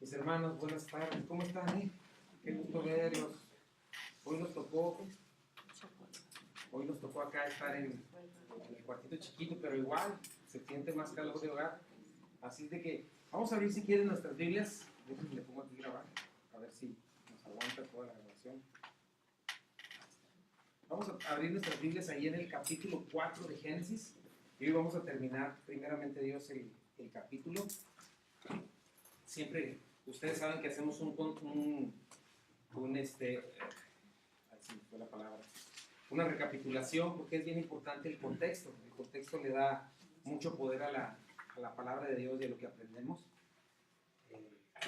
Mis hermanos, buenas tardes. ¿Cómo están? Qué gusto verlos. Hoy nos tocó, acá estar en el cuartito chiquito, pero igual se siente más calor de hogar. Así de que vamos a abrir si quieren nuestras Biblias. Déjenme le pongo aquí grabar, a ver si nos aguanta toda la grabación. Vamos a abrir nuestras Biblias ahí en el capítulo 4 de Génesis. Y hoy vamos a terminar, primeramente Dios, el capítulo. Siempre, ustedes saben que hacemos así fue la palabra, una recapitulación, porque es bien importante el contexto. El contexto le da mucho poder a la palabra de Dios y a lo que aprendemos.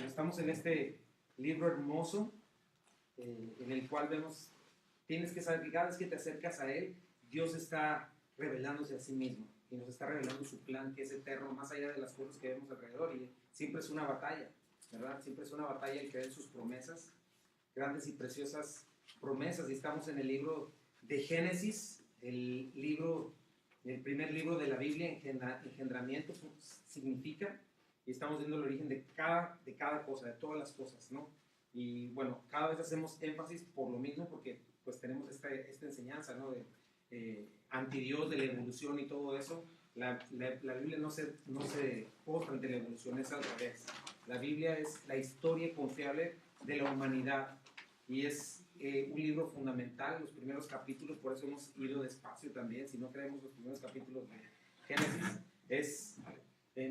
Estamos en este libro hermoso, en el cual vemos, tienes que saber que cada vez que te acercas a Él, Dios está revelándose a sí mismo y nos está revelando su plan, que es eterno, más allá de las cosas que vemos alrededor. Y siempre es una batalla, ¿verdad? Siempre es una batalla el creer en sus promesas, grandes y preciosas promesas. Y estamos en el libro de Génesis, el primer libro de la Biblia. Engendramiento significa, y estamos viendo el origen de cada cosa, de todas las cosas, ¿no? Y bueno, cada vez hacemos énfasis por lo mismo, porque pues tenemos esta enseñanza, ¿no? De antidios, de la evolución y todo eso. La Biblia no se postra ante la evolución, es al revés. La Biblia es la historia confiable de la humanidad y es un libro fundamental. Los primeros capítulos, por eso hemos ido despacio también. Si no creemos los primeros capítulos de Génesis,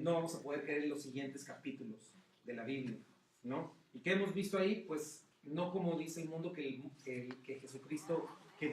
no vamos a poder creer los siguientes capítulos de la Biblia, ¿no? ¿Y qué hemos visto ahí? Pues no como dice el mundo, que Jesucristo, que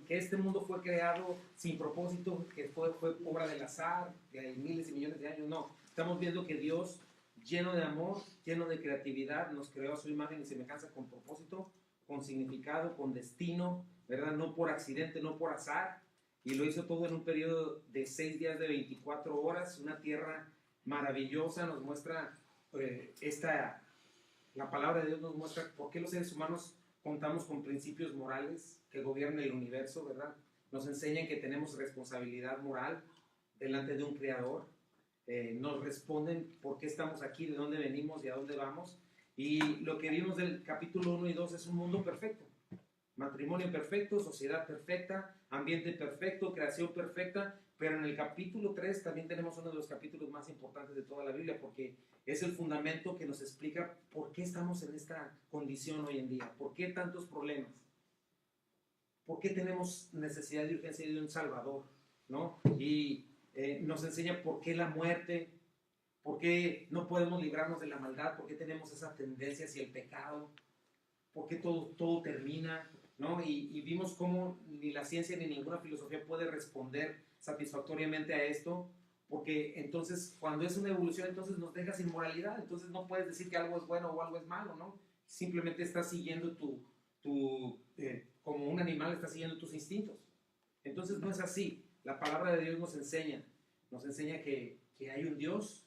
este mundo fue creado sin propósito, que fue obra del azar, que hay miles y millones de años. No, estamos viendo que Dios, lleno de amor, lleno de creatividad, nos creó a su imagen y semejanza con propósito, con significado, con destino, ¿verdad? No por accidente, no por azar, y lo hizo todo en un periodo de 6 días de 24 horas, una tierra maravillosa. Nos muestra la palabra de Dios nos muestra por qué los seres humanos contamos con principios morales que gobiernan el universo, ¿verdad? Nos enseñan que tenemos responsabilidad moral delante de un creador. Nos responden por qué estamos aquí, de dónde venimos y a dónde vamos. Y lo que vimos del capítulo 1 y 2 es un mundo perfecto. Matrimonio perfecto, sociedad perfecta, ambiente perfecto, creación perfecta. Pero en el capítulo 3 también tenemos uno de los capítulos más importantes de toda la Biblia, porque es el fundamento que nos explica por qué estamos en esta condición hoy en día, por qué tantos problemas, por qué tenemos necesidad de urgencia de un Salvador, ¿no? Y nos enseña por qué la muerte, por qué no podemos librarnos de la maldad, por qué tenemos esa tendencia hacia el pecado, por qué todo termina, ¿no? Y vimos cómo ni la ciencia ni ninguna filosofía puede responder satisfactoriamente a esto, porque entonces cuando es una evolución, entonces nos deja sin moralidad. Entonces no puedes decir que algo es bueno o algo es malo, ¿no? Simplemente estás siguiendo como un animal estás siguiendo tus instintos. Entonces no es así. La palabra de Dios nos enseña que hay un Dios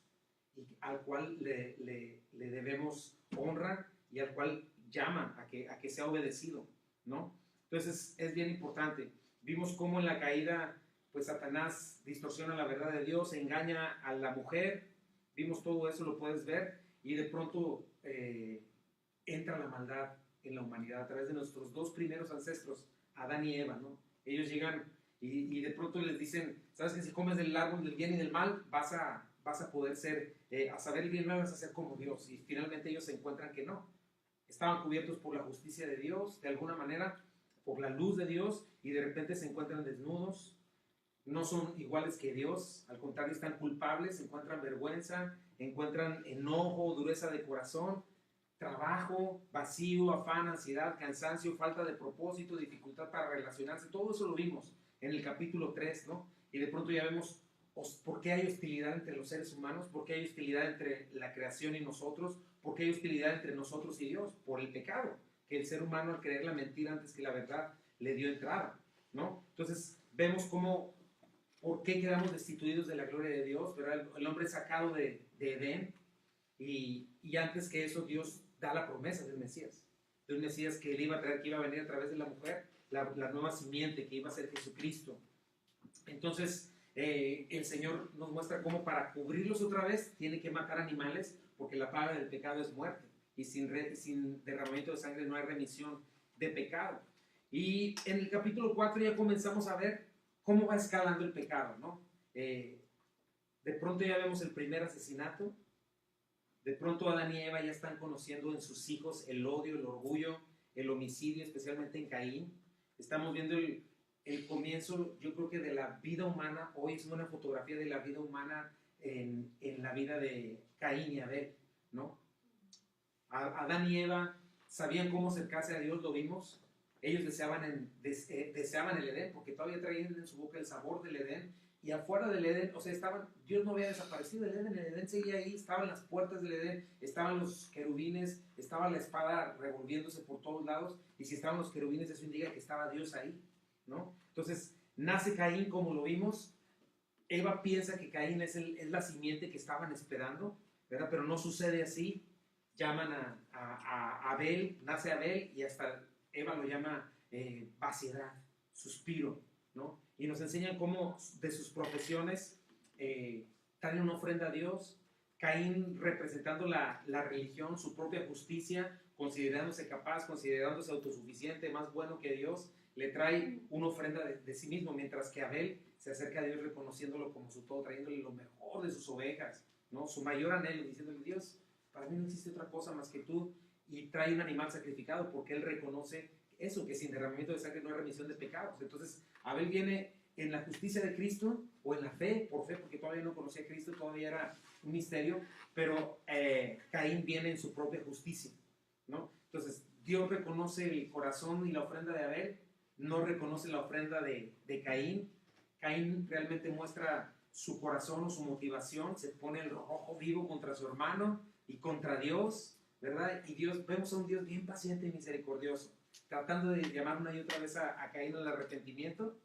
al cual le debemos honra y al cual llama a que sea obedecido, ¿no? Entonces es bien importante. Vimos cómo en la caída, pues Satanás distorsiona la verdad de Dios, engaña a la mujer. Vimos todo eso, lo puedes ver, y de pronto entra la maldad en la humanidad a través de nuestros dos primeros ancestros, Adán y Eva, ¿no? Ellos llegan y de pronto les dicen, ¿sabes que si comes del árbol del bien y del mal, vas a poder ser, a saber el bien y el mal, vas a ser como Dios? Y finalmente ellos se encuentran que no. Estaban cubiertos por la justicia de Dios, de alguna manera, por la luz de Dios, y de repente se encuentran desnudos. No son iguales que Dios, al contrario, están culpables, encuentran vergüenza, encuentran enojo, dureza de corazón, trabajo, vacío, afán, ansiedad, cansancio, falta de propósito, dificultad para relacionarse. Todo eso lo vimos en el capítulo 3, ¿no? Y de pronto ya vemos por qué hay hostilidad entre los seres humanos, por qué hay hostilidad entre la creación y nosotros, por qué hay hostilidad entre nosotros y Dios, por el pecado, que el ser humano, al creer la mentira antes que la verdad, le dio entrada, ¿no? Entonces vemos por qué quedamos destituidos de la gloria de Dios, ¿verdad? El hombre sacado de Edén, y antes que eso Dios da la promesa del Mesías, de un Mesías que él iba a traer, que iba a venir a través de la mujer, la nueva simiente que iba a ser Jesucristo. Entonces el Señor nos muestra cómo para cubrirlos otra vez tiene que matar animales, porque la paga del pecado es muerte, y sin derramamiento de sangre no hay remisión de pecado. Y en el capítulo 4 ya comenzamos a ver cómo va escalando el pecado, ¿no? De pronto ya vemos el primer asesinato, de pronto Adán y Eva ya están conociendo en sus hijos el odio, el orgullo, el homicidio, especialmente en Caín. Estamos viendo el comienzo, yo creo que de la vida humana. Hoy es una fotografía de la vida humana en la vida de Caín y Abel, ¿no? Adán y Eva sabían cómo acercarse a Dios, lo vimos. Ellos deseaban el Edén, porque todavía traían en su boca el sabor del Edén. Y afuera del Edén, o sea, Dios no había desaparecido del Edén, el Edén seguía ahí, estaban las puertas del Edén, estaban los querubines, estaba la espada revolviéndose por todos lados, y si estaban los querubines, eso indica que estaba Dios ahí, ¿no? Entonces, nace Caín, como lo vimos. Eva piensa que Caín es la simiente que estaban esperando, ¿verdad? Pero no sucede así. Llaman a Abel, nace Abel, y hasta Eva lo llama vaciedad, suspiro, ¿no? Y nos enseñan cómo de sus profesiones traen una ofrenda a Dios. Caín representando la religión, su propia justicia, considerándose capaz, considerándose autosuficiente, más bueno que Dios, le trae una ofrenda de sí mismo, mientras que Abel se acerca a Dios reconociéndolo como su todo, trayéndole lo mejor de sus ovejas, ¿no? Su mayor anhelo, diciéndole: Dios, para mí no existe otra cosa más que tú, y trae un animal sacrificado porque él reconoce eso, que sin derramamiento de sangre no hay remisión de pecados. Entonces Abel viene en la justicia de Cristo, o en la fe, por fe, porque todavía no conocía a Cristo, todavía era un misterio, pero Caín viene en su propia justicia, ¿no? Entonces Dios reconoce el corazón y la ofrenda de Abel, no reconoce la ofrenda de Caín. Caín realmente muestra su corazón o su motivación, se pone el rojo vivo contra su hermano y contra Dios, ¿verdad? Y vemos a un Dios bien paciente y misericordioso, tratando de llamar una y otra vez a Caín al arrepentimiento,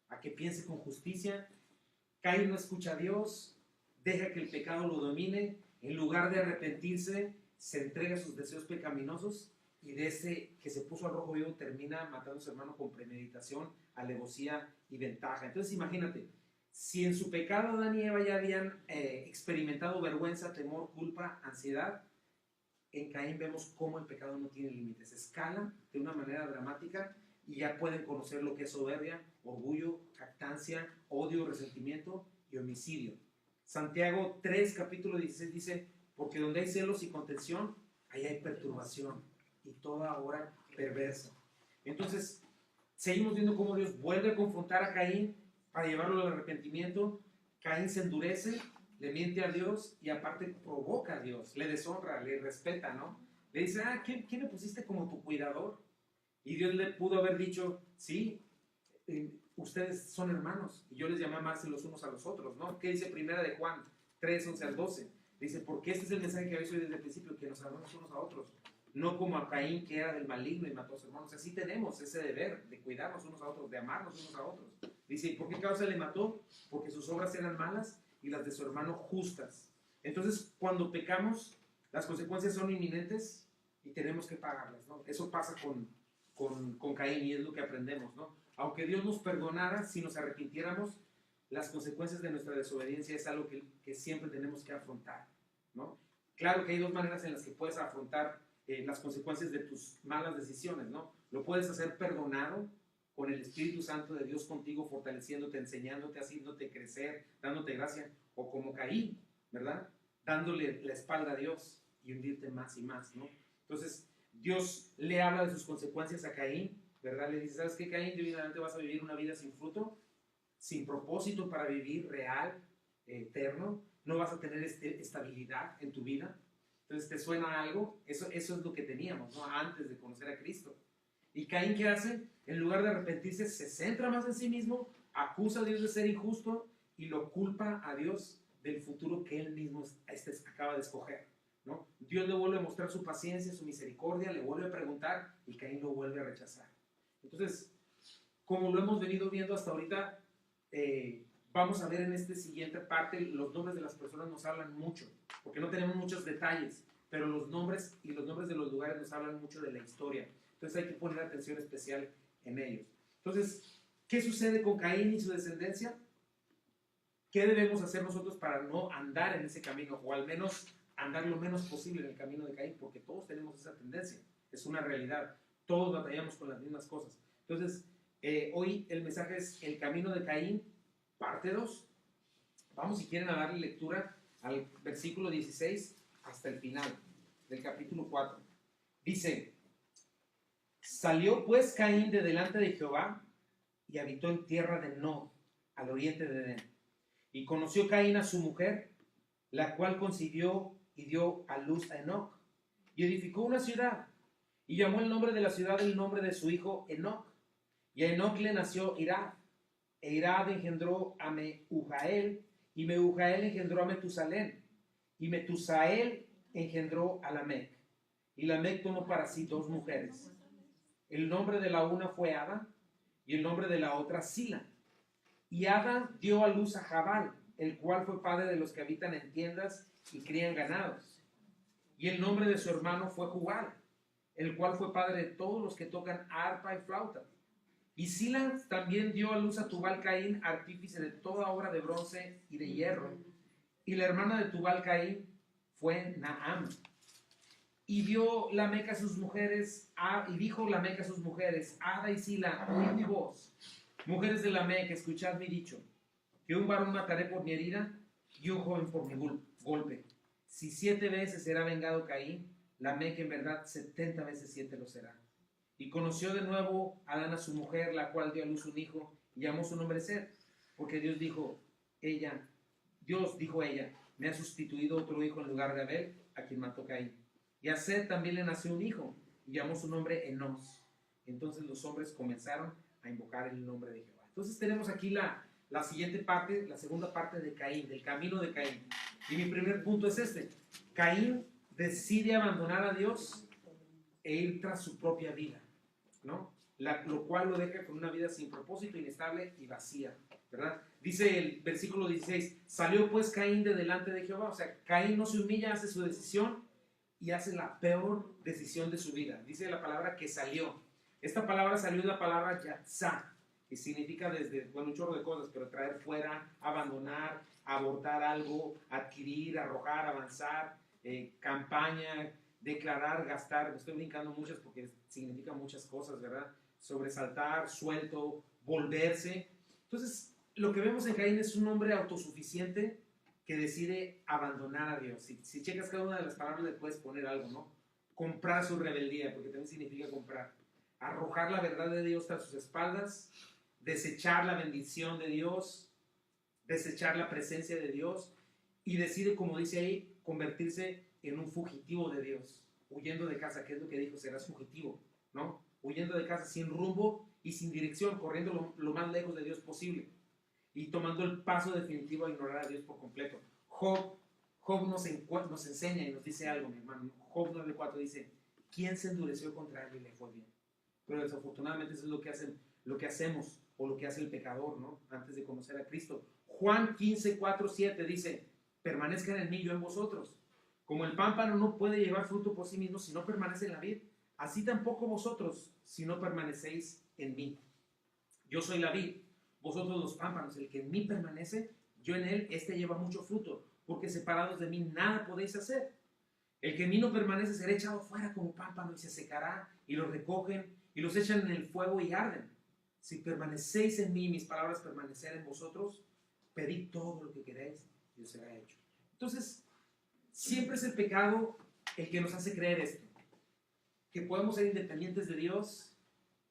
a que piense con justicia. Caín no escucha a Dios, deja que el pecado lo domine, en lugar de arrepentirse, se entrega a sus deseos pecaminosos, y de ese que se puso al rojo vivo termina matando a su hermano con premeditación, alevosía y ventaja. Entonces imagínate, si en su pecado Adán y Eva ya habían experimentado vergüenza, temor, culpa, ansiedad, en Caín vemos cómo el pecado no tiene límites, escala de una manera dramática, y ya pueden conocer lo que es soberbia, orgullo, jactancia, odio, resentimiento y homicidio. Santiago 3, capítulo 16 dice: porque donde hay celos y contención, ahí hay perturbación y toda obra perversa. Entonces, seguimos viendo cómo Dios vuelve a confrontar a Caín para llevarlo al arrepentimiento. Caín se endurece, le miente a Dios, y aparte provoca a Dios, le deshonra, le respeta, ¿no? Le dice: ¿quién me pusiste como tu cuidador? Y Dios le pudo haber dicho: sí, ustedes son hermanos, y yo les llamé a amarse los unos a los otros, ¿no? ¿Qué dice primera de Juan 3, 11 al 12? Dice: porque este es el mensaje que habéis oído desde el principio, que nos amamos unos a otros, no como a Caín, que era del maligno y mató a sus hermanos. Así tenemos ese deber de cuidarnos unos a otros, de amarnos unos a otros. Dice: ¿y por qué causa le mató? Porque sus obras eran malas y las de su hermano justas. Entonces, cuando pecamos, las consecuencias son inminentes y tenemos que pagarlas, ¿no? Eso pasa con Caín, y es lo que aprendemos, ¿no? Aunque Dios nos perdonara, si nos arrepintiéramos, las consecuencias de nuestra desobediencia es algo que siempre tenemos que afrontar, ¿no? Claro que hay dos maneras en las que puedes afrontar las consecuencias de tus malas decisiones, ¿no? Lo puedes hacer perdonado, con el Espíritu Santo de Dios contigo, fortaleciéndote, enseñándote, haciéndote crecer, dándote gracia, o como Caín, ¿verdad? Dándole la espalda a Dios y hundirte más y más, ¿no? Entonces, Dios le habla de sus consecuencias a Caín, ¿verdad? Le dice: ¿sabes qué, Caín? De hoy en adelante vas a vivir una vida sin fruto, sin propósito para vivir real, eterno. No vas a tener estabilidad en tu vida. Entonces, ¿te suena algo? Eso es lo que teníamos, ¿no? Antes de conocer a Cristo. ¿Y Caín qué hace? En lugar de arrepentirse, se centra más en sí mismo, acusa a Dios de ser injusto y lo culpa a Dios del futuro que él mismo acaba de escoger, ¿no? Dios le vuelve a mostrar su paciencia, su misericordia, le vuelve a preguntar, y Caín lo vuelve a rechazar. Entonces, como lo hemos venido viendo hasta ahorita, vamos a ver en esta siguiente parte, los nombres de las personas nos hablan mucho, porque no tenemos muchos detalles, pero los nombres y los nombres de los lugares nos hablan mucho de la historia. Entonces hay que poner atención especial en ellos. Entonces, ¿qué sucede con Caín y su descendencia? ¿Qué debemos hacer nosotros para no andar en ese camino, o al menos andar lo menos posible en el camino de Caín, porque todos tenemos esa tendencia, es una realidad, todos batallamos con las mismas cosas. Entonces, hoy el mensaje es el camino de Caín, parte 2. Vamos, si quieren, a darle lectura al versículo 16 hasta el final del capítulo 4. Dice: salió pues Caín de delante de Jehová y habitó en tierra de Nod, al oriente de Edén. Y conoció Caín a su mujer, la cual concibió y dio a luz a Enoc, y edificó una ciudad, y llamó el nombre de la ciudad el nombre de su hijo Enoc. Y a Enoc le nació Irad, e Irad engendró a Mehujael, y Mehujael engendró a Metusalén, y Metusael engendró a Lamec. Y Lamec tomó para sí 2 mujeres. El nombre de la una fue Ada, y el nombre de la otra Sila. Y Ada dio a luz a Jabal, el cual fue padre de los que habitan en tiendas y crían ganados. Y el nombre de su hermano fue Jubal, el cual fue padre de todos los que tocan arpa y flauta. Y Sila también dio a luz a Tubal Caín, artífice de toda obra de bronce y de hierro. Y la hermana de Tubal Caín fue Naam. Y vio Lamec a sus mujeres, y dijo Lamec a sus mujeres: Ada y Sila, oíd mi voz. Mujeres de Lamec, escuchad mi dicho, que un varón mataré por mi herida y un joven por mi golpe. Si 7 veces será vengado Caín, Lamec en verdad 70 veces 7 lo será. Y conoció de nuevo Adán a su mujer, la cual dio a luz un hijo, y llamó su nombre Set, porque Dios dijo ella, me ha sustituido otro hijo en lugar de Abel, a quien mató Caín. Y a Set también le nació un hijo, y llamó su nombre Enos. Entonces los hombres comenzaron a invocar el nombre de Jehová. Entonces tenemos aquí la siguiente parte, la segunda parte de Caín, del camino de Caín. Y mi primer punto es este: Caín decide abandonar a Dios e ir tras su propia vida, ¿no? Lo cual lo deja con una vida sin propósito, inestable y vacía, ¿verdad? Dice el versículo 16: salió pues Caín de delante de Jehová. O sea, Caín no se humilla, hace su decisión y hace la peor decisión de su vida. Dice la palabra que salió. Esta palabra salió de la palabra yatzá, que significa desde, bueno, un chorro de cosas, pero traer fuera, abandonar, abortar algo, adquirir, arrojar, avanzar, campaña, declarar, gastar. Me estoy brincando muchas porque significa muchas cosas, ¿verdad? Sobresaltar, suelto, volverse. Entonces, lo que vemos en Caín es un hombre autosuficiente que decide abandonar a Dios. Si checas cada una de las palabras le puedes poner algo, ¿no? Comprar su rebeldía, porque también significa comprar. Arrojar la verdad de Dios tras sus espaldas, desechar la bendición de Dios, desechar la presencia de Dios, y decide, como dice ahí, convertirse en un fugitivo de Dios, huyendo de casa, que es lo que dijo: serás fugitivo, ¿no? Huyendo de casa sin rumbo y sin dirección, corriendo lo más lejos de Dios posible y tomando el paso definitivo a ignorar a Dios por completo. Job nos enseña y nos dice algo, mi hermano. Job 9:4 dice: ¿quién se endureció contra él y le fue bien? Pero desafortunadamente eso es lo que hacemos, o lo que hace el pecador, ¿no? Antes de conocer a Cristo. Juan 15:4-7 dice: permanezcan en mí, yo en vosotros. Como el pámpano no puede llevar fruto por sí mismo si no permanece en la vid, así tampoco vosotros si no permanecéis en mí. Yo soy la vid, vosotros los pámpanos. El que en mí permanece, yo en él, este lleva mucho fruto, porque separados de mí nada podéis hacer. El que en mí no permanece será echado fuera como pámpano y se secará, y los recogen y los echan en el fuego y arden. Si permanecéis en mí, mis palabras permanecerán en vosotros, pedid todo lo que queréis y os será hecho. Entonces, siempre es el pecado el que nos hace creer esto: que podemos ser independientes de Dios,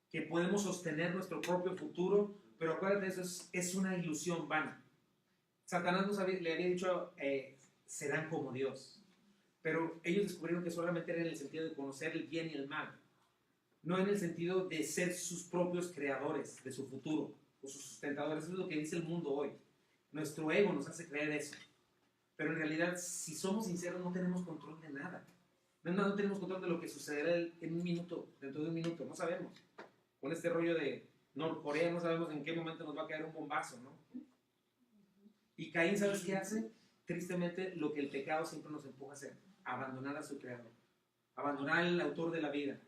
que podemos sostener nuestro propio futuro, pero acuérdate, eso es una ilusión vana. Satanás le había dicho, serán como Dios, pero ellos descubrieron que solamente era en el sentido de conocer el bien y el mal, no en el sentido de ser sus propios creadores de su futuro o sus sustentadores. Eso es lo que dice el mundo hoy. Nuestro ego nos hace creer eso, pero en realidad, si somos sinceros, no tenemos control de nada. No tenemos control de lo que sucederá en un minuto, dentro de un minuto, no sabemos. Con este rollo de Norcorea no sabemos en qué momento nos va a caer un bombazo, ¿no? Y Caín, ¿sabes qué hace? Tristemente, lo que el pecado siempre nos empuja a hacer: abandonar a su creador, abandonar al autor de la vida,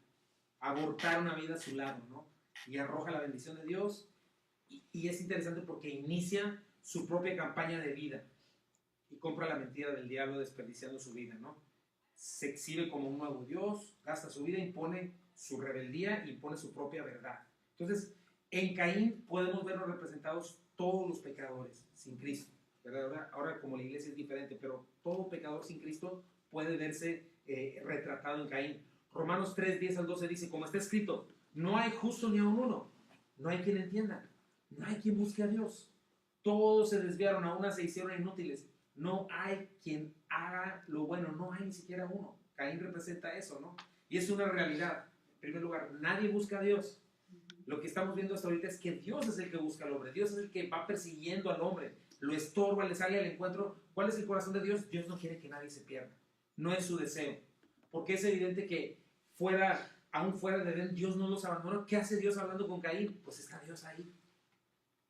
abortar una vida a su lado, ¿no? Y arroja la bendición de Dios, y es interesante porque inicia su propia campaña de vida. y compra la mentira del diablo desperdiciando su vida, ¿no? Se exhibe como un nuevo Dios, gasta su vida, impone su rebeldía, impone su propia verdad. Entonces, en Caín podemos vernos representados todos los pecadores sin Cristo, ¿verdad? Ahora como la iglesia es diferente, pero todo pecador sin Cristo puede verse retratado en Caín. Romanos 3, 10 al 12 dice, como está escrito, no hay justo ni aun uno, no hay quien entienda, no hay quien busque a Dios. Todos se desviaron, a una se hicieron inútiles. No hay quien haga lo bueno, no hay ni siquiera uno. Caín representa eso, ¿no? Y es una realidad. En primer lugar, nadie busca a Dios. Lo que estamos viendo hasta ahorita es que Dios es el que busca al hombre. Dios es el que va persiguiendo al hombre. Lo estorba, le sale al encuentro. ¿Cuál es el corazón de Dios? Dios no quiere que nadie se pierda. No es su deseo. Porque es evidente que aún fuera de Edén, Dios no los abandonó. ¿Qué hace Dios hablando con Caín? Pues está Dios ahí.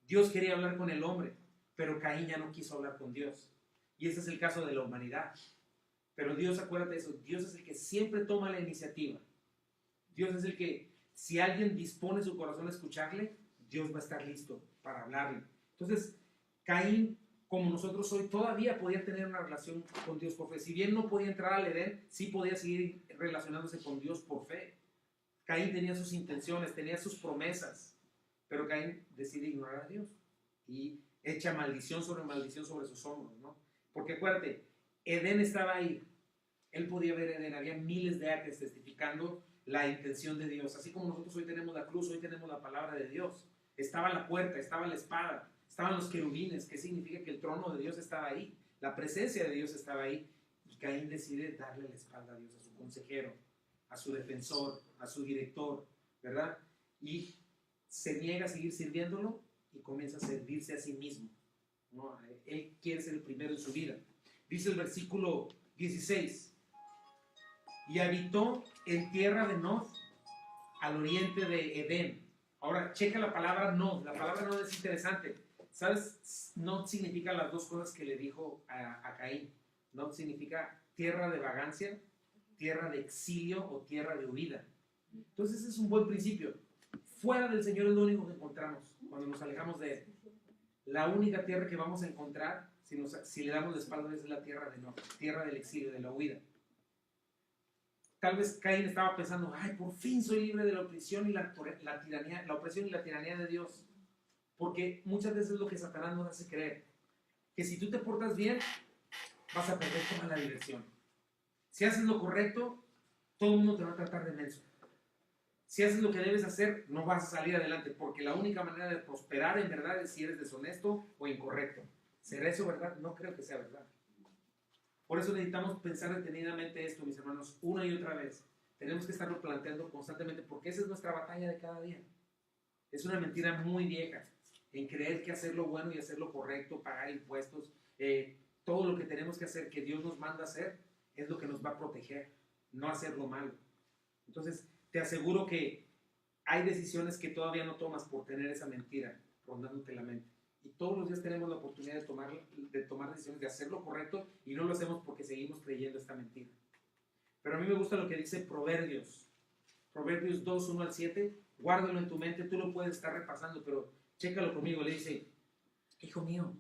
Dios quería hablar con el hombre, pero Caín ya no quiso hablar con Dios. Y ese es el caso de la humanidad. Pero Dios, acuérdate de eso, Dios es el que siempre toma la iniciativa. Dios es el que, si alguien dispone su corazón a escucharle, Dios va a estar listo para hablarle. Entonces, Caín, como nosotros hoy, todavía podía tener una relación con Dios por fe. Si bien no podía entrar al Edén, sí podía seguir relacionándose con Dios por fe. Caín tenía sus intenciones, tenía sus promesas, pero Caín decide ignorar a Dios y echa maldición sobre sus hombros, ¿no? Porque acuérdate, Edén estaba ahí. Él podía ver Edén, había miles de acres testificando la intención de Dios. Así como nosotros hoy tenemos la cruz, hoy tenemos la palabra de Dios. Estaba la puerta, estaba la espada, estaban los querubines, que significa que el trono de Dios estaba ahí, la presencia de Dios estaba ahí. Y Caín decide darle la espalda a Dios, a su consejero, a su defensor, a su director, ¿verdad? Y se niega a seguir sirviéndolo y comienza a servirse a sí mismo, ¿no? Él quiere ser el primero en su vida. Dice el versículo 16, y habitó en tierra de Nod, al oriente de Edén. Ahora, checa la palabra Nod. La palabra Nod es interesante. ¿Sabes? Nod significa las dos cosas que le dijo a Caín. Nod significa tierra de vagancia, tierra de exilio o tierra de huida. Entonces es un buen principio. Fuera del Señor es lo único que encontramos cuando nos alejamos de Él. La única tierra que vamos a encontrar si le damos la espalda es la tierra de Nod, tierra del exilio, de la huida. Tal vez Caín estaba pensando, ay, por fin soy libre de la opresión y la tiranía, la opresión y la tiranía de Dios. Porque muchas veces es lo que Satanás nos hace creer, que si tú te portas bien, vas a perder toda la diversión. Si haces lo correcto, todo el mundo te va a tratar de menso. Si haces lo que debes hacer, no vas a salir adelante, porque la única manera de prosperar en verdad es si eres deshonesto o incorrecto. ¿Será eso verdad? No creo que sea verdad. Por eso necesitamos pensar detenidamente esto, mis hermanos, una y otra vez. Tenemos que estarlo planteando constantemente, porque esa es nuestra batalla de cada día. Es una mentira muy vieja, en creer que hacer lo bueno y hacer lo correcto, pagar impuestos, todo lo que tenemos que hacer, que Dios nos manda a hacer, es lo que nos va a proteger, no hacer lo malo. Entonces, te aseguro que hay decisiones que todavía no tomas por tener esa mentira rondándote la mente. Y todos los días tenemos la oportunidad de tomar decisiones, de hacer lo correcto, y no lo hacemos porque seguimos creyendo esta mentira. Pero a mí me gusta lo que dice Proverbios 2, 1 al 7. Guárdalo en tu mente, tú lo puedes estar repasando, pero chécalo conmigo. Le dice, hijo mío,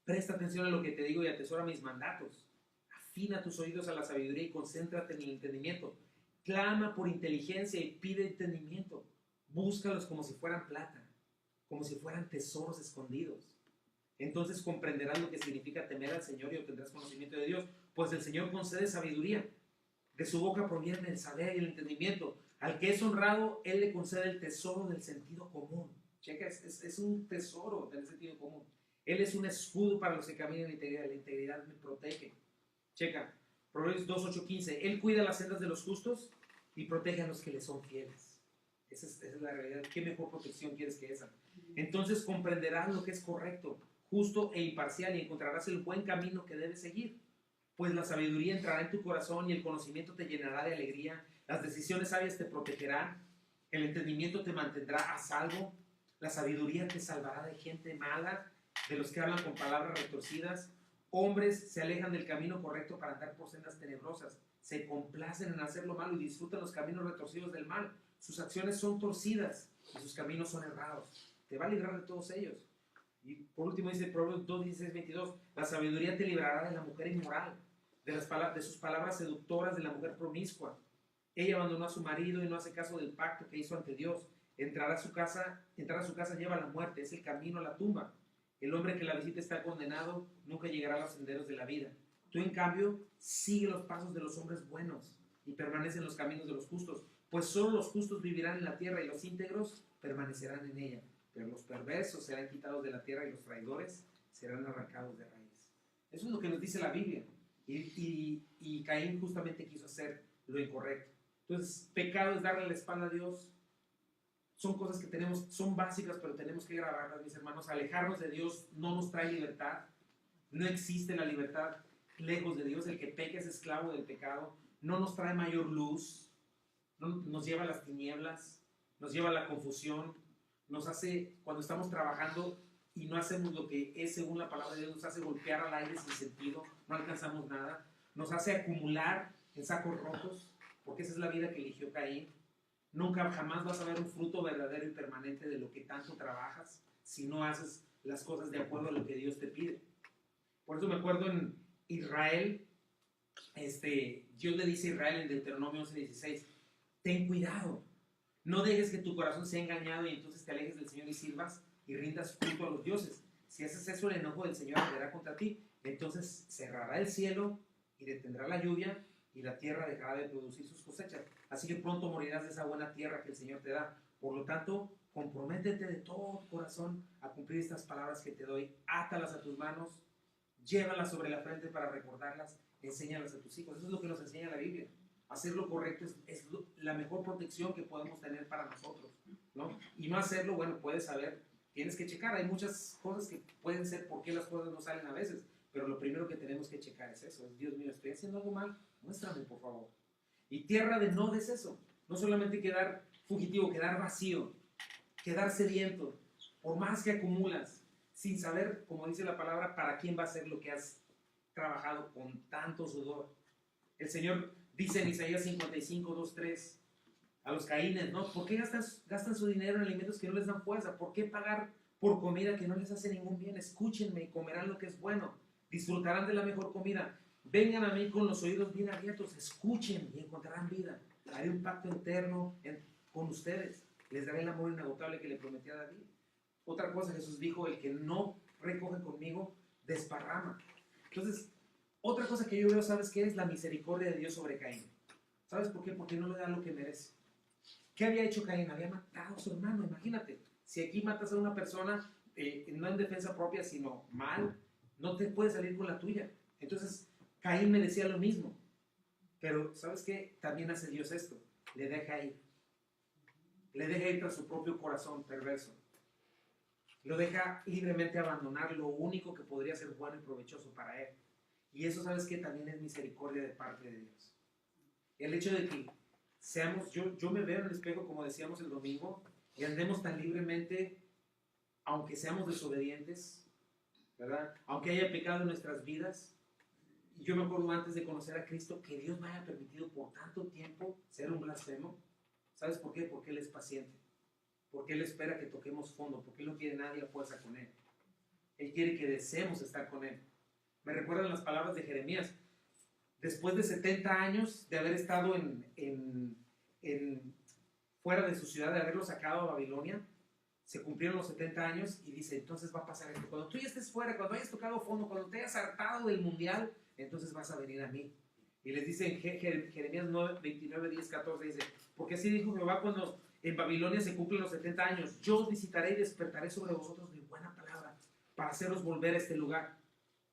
presta atención a lo que te digo y atesora mis mandatos. Afina tus oídos a la sabiduría y concéntrate en el entendimiento. Clama por inteligencia y pide entendimiento. Búscalos como si fueran plata, como si fueran tesoros escondidos. Entonces comprenderás lo que significa temer al Señor y obtendrás conocimiento de Dios, pues el Señor concede sabiduría. De su boca proviene el saber y el entendimiento. Al que es honrado, Él le concede el tesoro del sentido común. Checa, es un tesoro del sentido común. Él es un escudo para los que caminan en integridad. La integridad me protege. Checa, Proverbios 2, 8, 15. Él cuida las sendas de los justos y protege a los que le son fieles. Esa es la realidad. ¿Qué mejor protección quieres que esa? Entonces comprenderás lo que es correcto, justo e imparcial, y encontrarás el buen camino que debes seguir. Pues la sabiduría entrará en tu corazón y el conocimiento te llenará de alegría. Las decisiones sabias te protegerán. El entendimiento te mantendrá a salvo. La sabiduría te salvará de gente mala, de los que hablan con palabras retorcidas. Hombres se alejan del camino correcto para andar por sendas tenebrosas. Se complacen en hacer lo malo y disfrutan los caminos retorcidos del mal. Sus acciones son torcidas y sus caminos son errados. Te va a librar de todos ellos. Y por último dice Proverbios 2, 16, 22, la sabiduría te librará de la mujer inmoral, de sus palabras seductoras, de la mujer promiscua. Ella abandonó a su marido y no hace caso del pacto que hizo ante Dios. Entrar a su casa lleva a la muerte, es el camino a la tumba. El hombre que la visita está condenado, nunca llegará a los senderos de la vida. Tú, en cambio, sigue los pasos de los hombres buenos y permanece en los caminos de los justos, pues solo los justos vivirán en la tierra y los íntegros permanecerán en ella. Pero los perversos serán quitados de la tierra y los traidores serán arrancados de raíz. Eso es lo que nos dice la Biblia. Y Caín justamente quiso hacer lo incorrecto. Entonces, pecado es darle la espalda a Dios. Son cosas que tenemos, son básicas, pero tenemos que grabarlas, mis hermanos. Alejarnos de Dios no nos trae libertad. No existe la libertad lejos de Dios. El que peca es esclavo del pecado. No nos trae mayor luz. Nos lleva a las tinieblas. Nos lleva a la confusión. Nos hace, cuando estamos trabajando y no hacemos lo que es según la palabra de Dios, nos hace golpear al aire sin sentido. No alcanzamos nada. Nos hace acumular en sacos rotos, porque esa es la vida que eligió Caín. Nunca jamás vas a ver un fruto verdadero y permanente de lo que tanto trabajas si no haces las cosas de acuerdo a lo que Dios te pide. Por eso me acuerdo en Israel, Dios le dice a Israel en Deuteronomio 11:16, ten cuidado, no dejes que tu corazón sea engañado y entonces te alejes del Señor y sirvas y rindas culto a los dioses. Si haces eso, el enojo del Señor arderá contra ti, entonces cerrará el cielo y detendrá la lluvia y la tierra dejará de producir sus cosechas. Así que pronto morirás de esa buena tierra que el Señor te da. Por lo tanto, comprométete de todo corazón a cumplir estas palabras que te doy. Átalas a tus manos, llévalas sobre la frente para recordarlas, enséñalas a tus hijos. Eso es lo que nos enseña la Biblia. Hacer lo correcto es la mejor protección que podemos tener para nosotros, ¿no? Y no hacerlo, bueno, puedes saber, tienes que checar. Hay muchas cosas que pueden ser por qué las cosas no salen a veces, pero lo primero que tenemos que checar es eso. Dios mío, ¿estoy haciendo algo mal? Muéstrame, por favor. Y tierra de no es eso. No solamente quedar fugitivo, quedar vacío, quedar sediento, por más que acumulas, sin saber, como dice la palabra, para quién va a ser lo que has trabajado con tanto sudor. El Señor dice en Isaías 55, 2, 3, a los caínes, ¿no? ¿Por qué gastan su dinero en alimentos que no les dan fuerza? ¿Por qué pagar por comida que no les hace ningún bien? Escúchenme y comerán lo que es bueno. Disfrutarán de la mejor comida. Vengan a mí con los oídos bien abiertos, escuchen y encontrarán vida. Haré un pacto eterno con ustedes. Les daré el amor inagotable que le prometí a David. Otra cosa, Jesús dijo, el que no recoge conmigo, desparrama. Entonces, otra cosa que yo veo, ¿sabes qué es? La misericordia de Dios sobre Caín. ¿Sabes por qué? Porque no le da lo que merece. ¿Qué había hecho Caín? Había matado a su hermano, imagínate. Si aquí matas a una persona, no en defensa propia, sino mal, no te puedes salir con la tuya. Entonces, Caín merecía lo mismo. Pero, ¿sabes qué? También hace Dios esto. Le deja ir. Le deja ir tras su propio corazón perverso. Lo deja libremente abandonar lo único que podría ser bueno y provechoso para él. Y eso, ¿sabes qué? También es misericordia de parte de Dios. El hecho de que seamos, yo me veo en el espejo, como decíamos el domingo, y andemos tan libremente, aunque seamos desobedientes, ¿verdad? Aunque haya pecado en nuestras vidas. Y yo me acuerdo antes de conocer a Cristo que Dios me haya permitido por tanto tiempo ser un blasfemo. ¿Sabes por qué? Porque Él es paciente. Porque Él espera que toquemos fondo. Porque Él no quiere nadie a fuerza con Él. Él quiere que deseemos estar con Él. Me recuerdan las palabras de Jeremías. Después de 70 años de haber estado fuera de su ciudad, de haberlo sacado a Babilonia, se cumplieron los 70 años y dice, entonces va a pasar esto. Cuando tú ya estés fuera, cuando hayas tocado fondo, cuando te hayas hartado del mundial, entonces vas a venir a mí. Y les dice en Jeremías 9, 29, 10, 14, dice, porque así dijo Jehová cuando en Babilonia se cumplen los 70 años, yo os visitaré y despertaré sobre vosotros mi buena palabra para haceros volver a este lugar.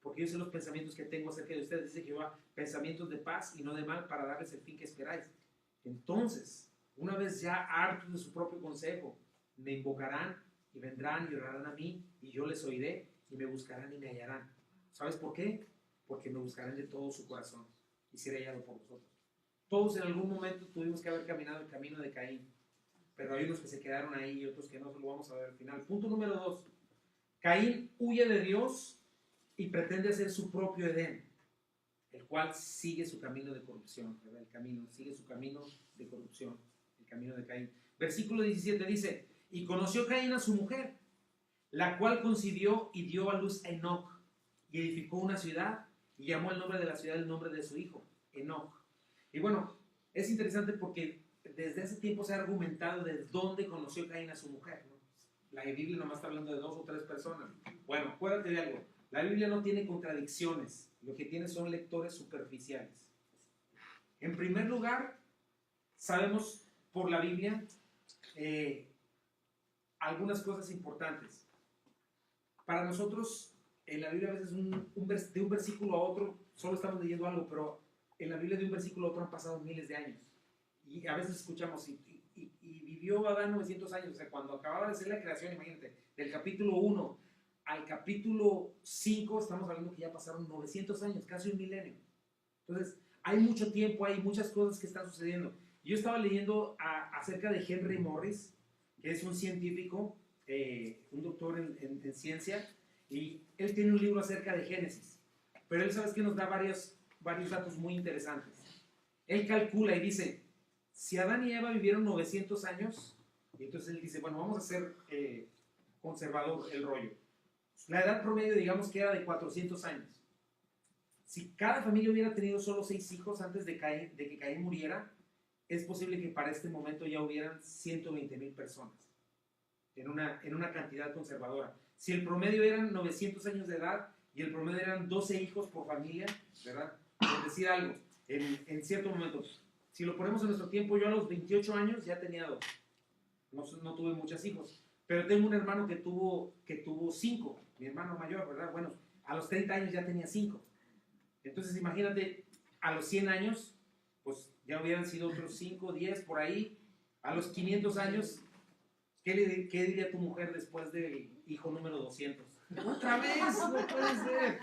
Porque yo sé los pensamientos que tengo acerca de ustedes, dice Jehová, pensamientos de paz y no de mal, para darles el fin que esperáis. Entonces, una vez ya hartos de su propio consejo, me invocarán y vendrán y orarán a mí, y yo les oiré, y me buscarán y me hallarán. ¿Sabes por qué? Porque me buscarán de todo su corazón, y seré hallado por vosotros. Todos en algún momento tuvimos que haber caminado el camino de Caín, pero hay unos que se quedaron ahí y otros que no, lo vamos a ver al final. Punto número 2. Caín huye de Dios y pretende hacer su propio Edén, el cual sigue su camino de corrupción, ¿verdad? Sigue su camino de corrupción, el camino de Caín. Versículo 17 dice, y conoció Caín a su mujer, la cual concibió y dio a luz a Enoc, y edificó una ciudad, y llamó el nombre de la ciudad el nombre de su hijo, Enoc. Y bueno, es interesante porque desde ese tiempo se ha argumentado de dónde conoció Caín a su mujer, ¿no? La Biblia nomás está hablando de 2 o 3 personas. Bueno, acuérdate de algo, la Biblia no tiene contradicciones, lo que tiene son lectores superficiales. En primer lugar, sabemos por la Biblia algunas cosas importantes. Para nosotros, en la Biblia a veces de un versículo a otro solo estamos leyendo algo, pero en la Biblia de un versículo a otro han pasado miles de años. Y a veces escuchamos, y vivió Adán 900 años, o sea, cuando acababa de ser la creación, imagínate, del capítulo 1 al capítulo 5, estamos hablando que ya pasaron 900 años, casi un milenio. Entonces, hay mucho tiempo, hay muchas cosas que están sucediendo. Yo estaba leyendo acerca de Henry Morris, que es un científico, un doctor en ciencia, y él tiene un libro acerca de Génesis, pero él, sabes que nos da varios datos muy interesantes. Él calcula y dice, si Adán y Eva vivieron 900 años, y entonces él dice, bueno, vamos a hacer conservador el rollo. La edad promedio, digamos que era de 400 años. Si cada familia hubiera tenido solo 6 hijos antes de que Caín muriera, es posible que para este momento ya hubieran 120,000 personas en una cantidad conservadora. Si el promedio eran 900 años de edad y el promedio eran 12 hijos por familia, ¿verdad? Por decir algo, en cierto momento, si lo ponemos en nuestro tiempo, yo a los 28 años ya tenía 2. No tuve muchos hijos, pero tengo un hermano que tuvo 5, mi hermano mayor, ¿verdad? Bueno, a los 30 años ya tenía 5. Entonces imagínate, a los 100 años, pues ya hubieran sido otros 5, 10 por ahí. A los 500 años, ¿qué diría tu mujer después del hijo número 200? ¡Otra vez! ¡No puede ser!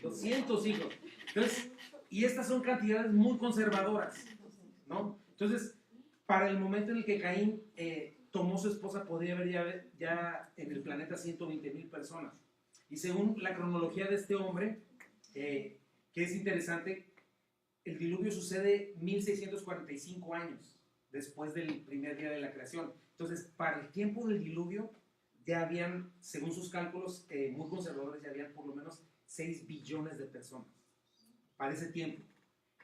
200 hijos. Entonces, y estas son cantidades muy conservadoras, ¿no? Entonces, para el momento en el que Caín tomó su esposa, podría haber ya en el planeta 120,000 personas. Y según la cronología de este hombre, que es interesante, el diluvio sucede 1645 años después del primer día de la creación. Entonces, para el tiempo del diluvio, ya habían, según sus cálculos muy conservadores, ya habían por lo menos 6 billones de personas para ese tiempo.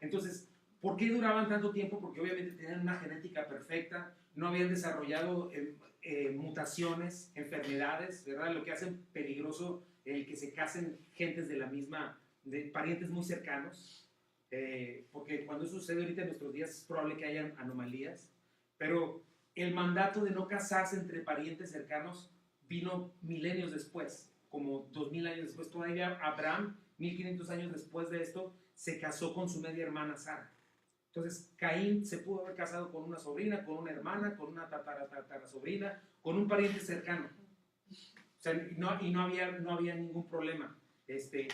Entonces, ¿por qué duraban tanto tiempo? Porque obviamente tenían una genética perfecta, no habían desarrollado mutaciones, enfermedades, ¿verdad? Lo que hace peligroso el que se casen gentes de parientes muy cercanos, porque cuando eso sucede ahorita en nuestros días es probable que hayan anomalías, pero el mandato de no casarse entre parientes cercanos vino milenios después, como 2000 años después. Todavía Abraham, 1500 años después de esto, se casó con su media hermana Sara. Entonces Caín se pudo haber casado con una sobrina, con una hermana, con una tatara sobrina, con un pariente cercano. O sea, no había ningún problema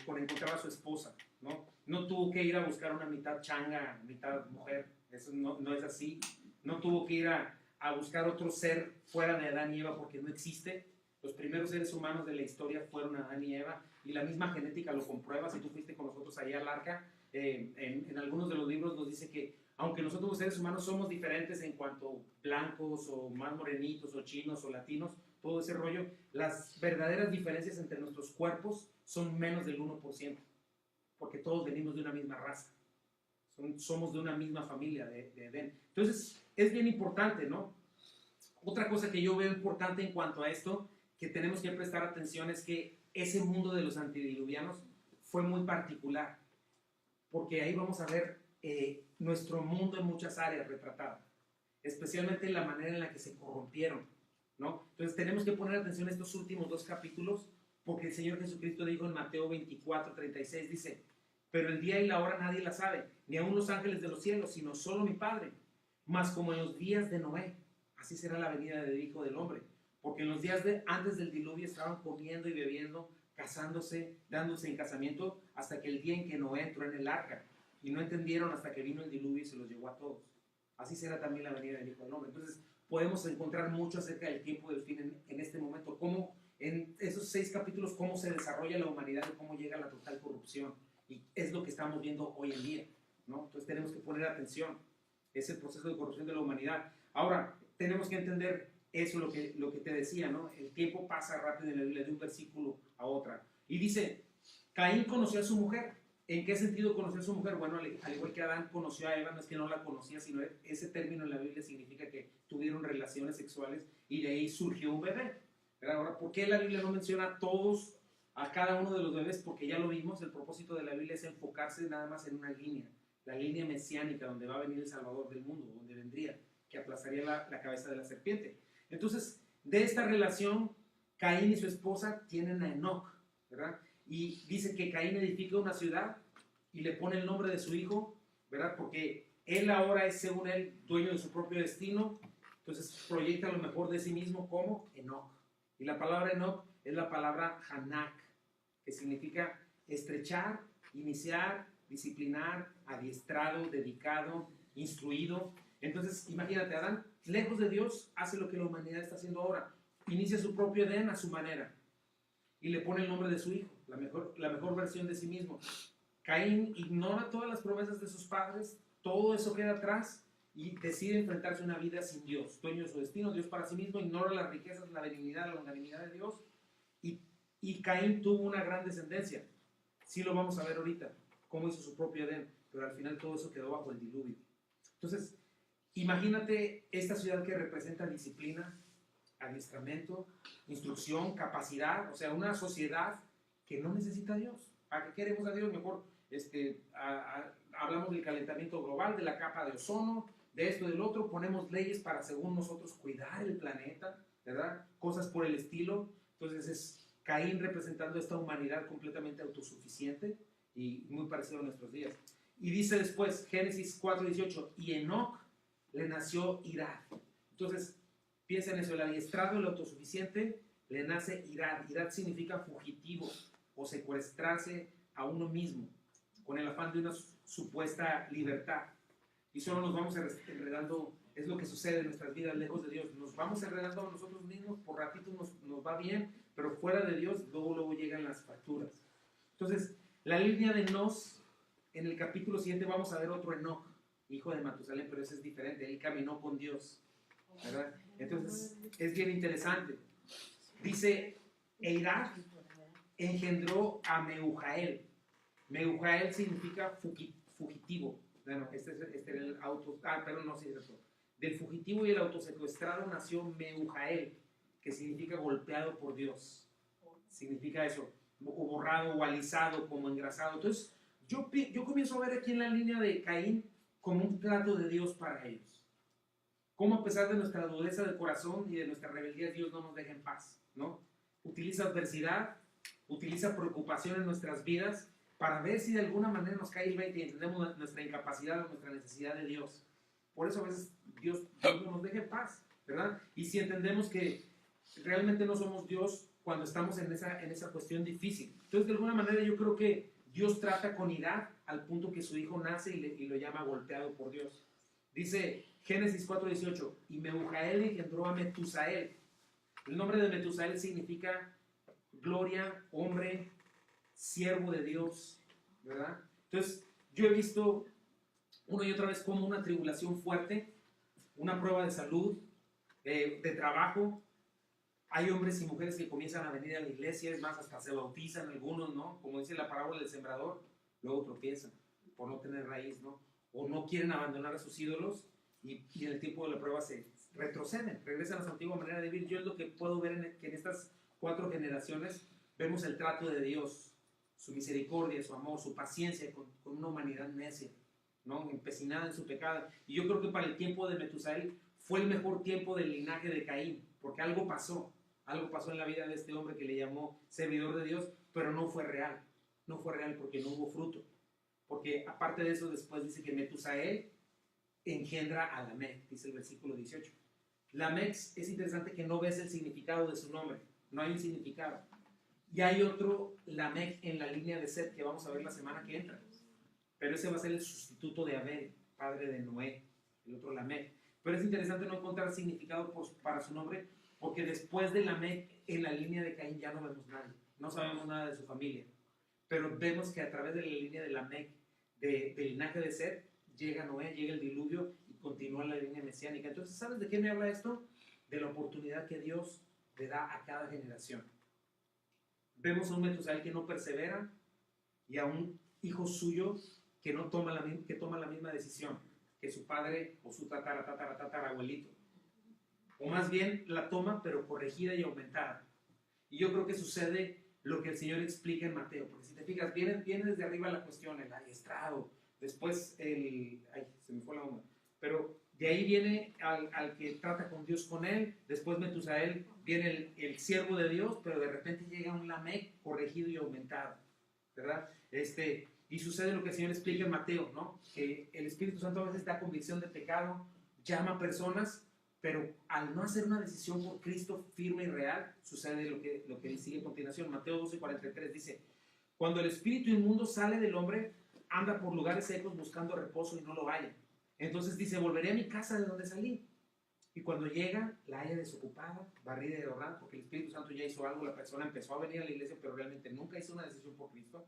con encontrar a su esposa, ¿no? No tuvo que ir a buscar una mitad changa, mitad mujer. Eso no es así. No tuvo que ir a buscar otro ser fuera de Adán y Eva, porque no existe. Los primeros seres humanos de la historia fueron Adán y Eva, y la misma genética lo comprueba. Si tú fuiste con nosotros allá al arca, en algunos de los libros nos dice que aunque nosotros los seres humanos somos diferentes en cuanto blancos o más morenitos o chinos o latinos, todo ese rollo, las verdaderas diferencias entre nuestros cuerpos son menos del 1%, porque todos venimos de una misma raza, somos de una misma familia de Edén. Entonces es bien importante, ¿no? Otra cosa que yo veo importante en cuanto a esto, que tenemos que prestar atención, es que ese mundo de los antediluvianos fue muy particular, porque ahí vamos a ver nuestro mundo en muchas áreas retratado, especialmente en la manera en la que se corrompieron, ¿no? Entonces tenemos que poner atención a estos últimos 2 capítulos, porque el Señor Jesucristo dijo en Mateo 24:36, dice, pero el día y la hora nadie la sabe, ni aun los ángeles de los cielos, sino solo mi Padre. Mas como en los días de Noé, así será la venida del Hijo del Hombre, porque en los días antes del diluvio estaban comiendo y bebiendo, casándose, dándose en casamiento, hasta que el día en que Noé entró en el arca, y no entendieron hasta que vino el diluvio y se los llevó a todos. Así será también la venida del Hijo del Hombre. Entonces podemos encontrar mucho acerca del tiempo del fin en este momento, cómo en esos 6 capítulos, cómo se desarrolla la humanidad y cómo llega a la total corrupción. Y es lo que estamos viendo hoy en día, ¿no? Entonces tenemos que poner atención. Es el proceso de corrupción de la humanidad. Ahora, tenemos que entender eso lo que te decía, ¿no? El tiempo pasa rápido en la Biblia de un versículo a otra. Y dice, Caín conoció a su mujer. ¿En qué sentido conoció a su mujer? Bueno, al igual que Adán conoció a Eva, no es que no la conocía, sino ese término en la Biblia significa que tuvieron relaciones sexuales y de ahí surgió un bebé. Pero ahora, ¿por qué la Biblia no menciona a todos, a cada uno de los bebés? Porque ya lo vimos, el propósito de la Biblia es enfocarse nada más en una línea, la línea mesiánica, donde va a venir el Salvador del mundo, donde vendría, que aplazaría la cabeza de la serpiente. Entonces, de esta relación, Caín y su esposa tienen a Enoc, ¿verdad? Y dice que Caín edifica una ciudad y le pone el nombre de su hijo, ¿verdad? Porque él ahora es, según él, dueño de su propio destino. Entonces proyecta lo mejor de sí mismo como Enoc. Y la palabra Enoc es la palabra Hanak, que significa estrechar, iniciar, disciplinar, adiestrado, dedicado, instruido. Entonces, imagínate, Adán, lejos de Dios, hace lo que la humanidad está haciendo ahora. Inicia su propio Edén a su manera y le pone el nombre de su hijo, la mejor versión de sí mismo. Caín ignora todas las promesas de sus padres, todo eso queda atrás y decide enfrentarse a una vida sin Dios, dueño de su destino, Dios para sí mismo, ignora las riquezas, la benignidad, la longanimidad de Dios y Caín tuvo una gran descendencia. Sí lo vamos a ver ahorita, cómo hizo su propio Edén, pero al final todo eso quedó bajo el diluvio. Entonces, imagínate esta ciudad que representa disciplina, adiestramiento, instrucción, capacidad, o sea, una sociedad que no necesita a Dios. ¿Para qué queremos a Dios? Mejor hablamos del calentamiento global, de la capa de ozono, de esto, del otro, ponemos leyes para, según nosotros, cuidar el planeta, ¿verdad? Cosas por el estilo. Entonces es Caín representando esta humanidad completamente autosuficiente y muy parecido a nuestros días. Y dice después, Génesis 4:18, y Enoc le nació Irad. Entonces, piensa en eso, el adiestrado, el autosuficiente, le nace Irad. Irad significa fugitivo o secuestrarse a uno mismo, con el afán de una supuesta libertad. Y solo nos vamos enredando, es lo que sucede en nuestras vidas lejos de Dios. Nos vamos enredando a nosotros mismos, por ratito nos va bien, pero fuera de Dios, luego llegan las facturas. Entonces, la línea de Nos, en el capítulo siguiente vamos a ver otro Enoc, hijo de Matusalén, pero ese es diferente, él caminó con Dios, ¿verdad? Entonces, es bien interesante. Dice, Eirad engendró a Meujael. Meujael significa fugitivo. Bueno, este era el auto... perdón, no sé eso. Del fugitivo y el autosecuestrado nació Meujael, que significa golpeado por Dios. Significa eso, o borrado, o alisado, como engrasado. Entonces, yo comienzo a ver aquí en la línea de Caín como un trato de Dios para ellos. Cómo a pesar de nuestra dureza de corazón y de nuestra rebeldía, Dios no nos deja en paz, ¿no? Utiliza adversidad, utiliza preocupación en nuestras vidas para ver si de alguna manera nos cae el 20 y entendemos nuestra incapacidad o nuestra necesidad de Dios. Por eso a veces Dios no nos deja en paz, ¿verdad? Y si entendemos que realmente no somos Dios cuando estamos en esa cuestión difícil. Entonces, de alguna manera yo creo que Dios trata con Irad al punto que su hijo nace y lo llama golpeado por Dios. Dice Génesis 4:18, y Meujael engendró a Metusael. El nombre de Metusael significa gloria, hombre, siervo de Dios, ¿verdad? Entonces, yo he visto una y otra vez como una tribulación fuerte, una prueba de salud, de trabajo. Hay hombres y mujeres que comienzan a venir a la iglesia, es más, hasta se bautizan algunos, ¿no? Como dice la parábola del sembrador, luego tropiezan por no tener raíz, ¿no? O no quieren abandonar a sus ídolos y en el tiempo de la prueba se retroceden, regresan a su antigua manera de vivir. Yo es lo que puedo ver que en estas 4 generaciones vemos el trato de Dios, su misericordia, su amor, su paciencia con una humanidad necia, ¿no? Empecinada en su pecado. Y yo creo que para el tiempo de Metusael fue el mejor tiempo del linaje de Caín, porque algo pasó en la vida de este hombre que le llamó servidor de Dios, pero no fue real porque no hubo fruto. Porque aparte de eso, después dice que Metusael engendra a Lamec, dice el versículo 18. Lamec, es interesante que no ves el significado de su nombre, no hay un significado. Y hay otro Lamec en la línea de Set que vamos a ver la semana que entra, pero ese va a ser el sustituto de Abel, padre de Noé, el otro Lamec. Pero es interesante no encontrar significado para su nombre, porque después de Lamec en la línea de Caín ya no vemos nadie, no sabemos nada de su familia, pero vemos que a través de la línea de Lamec, del linaje de Set, llega Noé, llega el diluvio y continúa la línea mesiánica. Entonces, ¿sabes de qué me habla esto? de la oportunidad que Dios le da a cada generación. Vemos a un Metusael que no persevera y a un hijo suyo que no toma que toma la misma decisión que su padre o su tatarabuelito. O más bien la toma, pero corregida y aumentada. Y yo creo que sucede lo que el Señor explica en Mateo. Porque si te fijas, viene desde arriba la cuestión, el adiestrado, después ay, se me fue la onda. Pero de ahí viene al que trata con Dios con él, después Metusael, viene el siervo de Dios, pero de repente llega un Lamec corregido y aumentado, ¿verdad? Y sucede lo que el Señor explica en Mateo, ¿no? Que el Espíritu Santo a veces da convicción de pecado, llama a personas, pero al no hacer una decisión por Cristo firme y real, sucede lo que sigue a continuación. Mateo 12:43 dice: cuando el espíritu inmundo sale del hombre, anda por lugares secos buscando reposo y no lo halla. Entonces dice: volveré a mi casa de donde salí. Y cuando llega, la halla desocupada, barrida y adornada, porque el Espíritu Santo ya hizo algo, la persona empezó a venir a la iglesia, pero realmente nunca hizo una decisión por Cristo.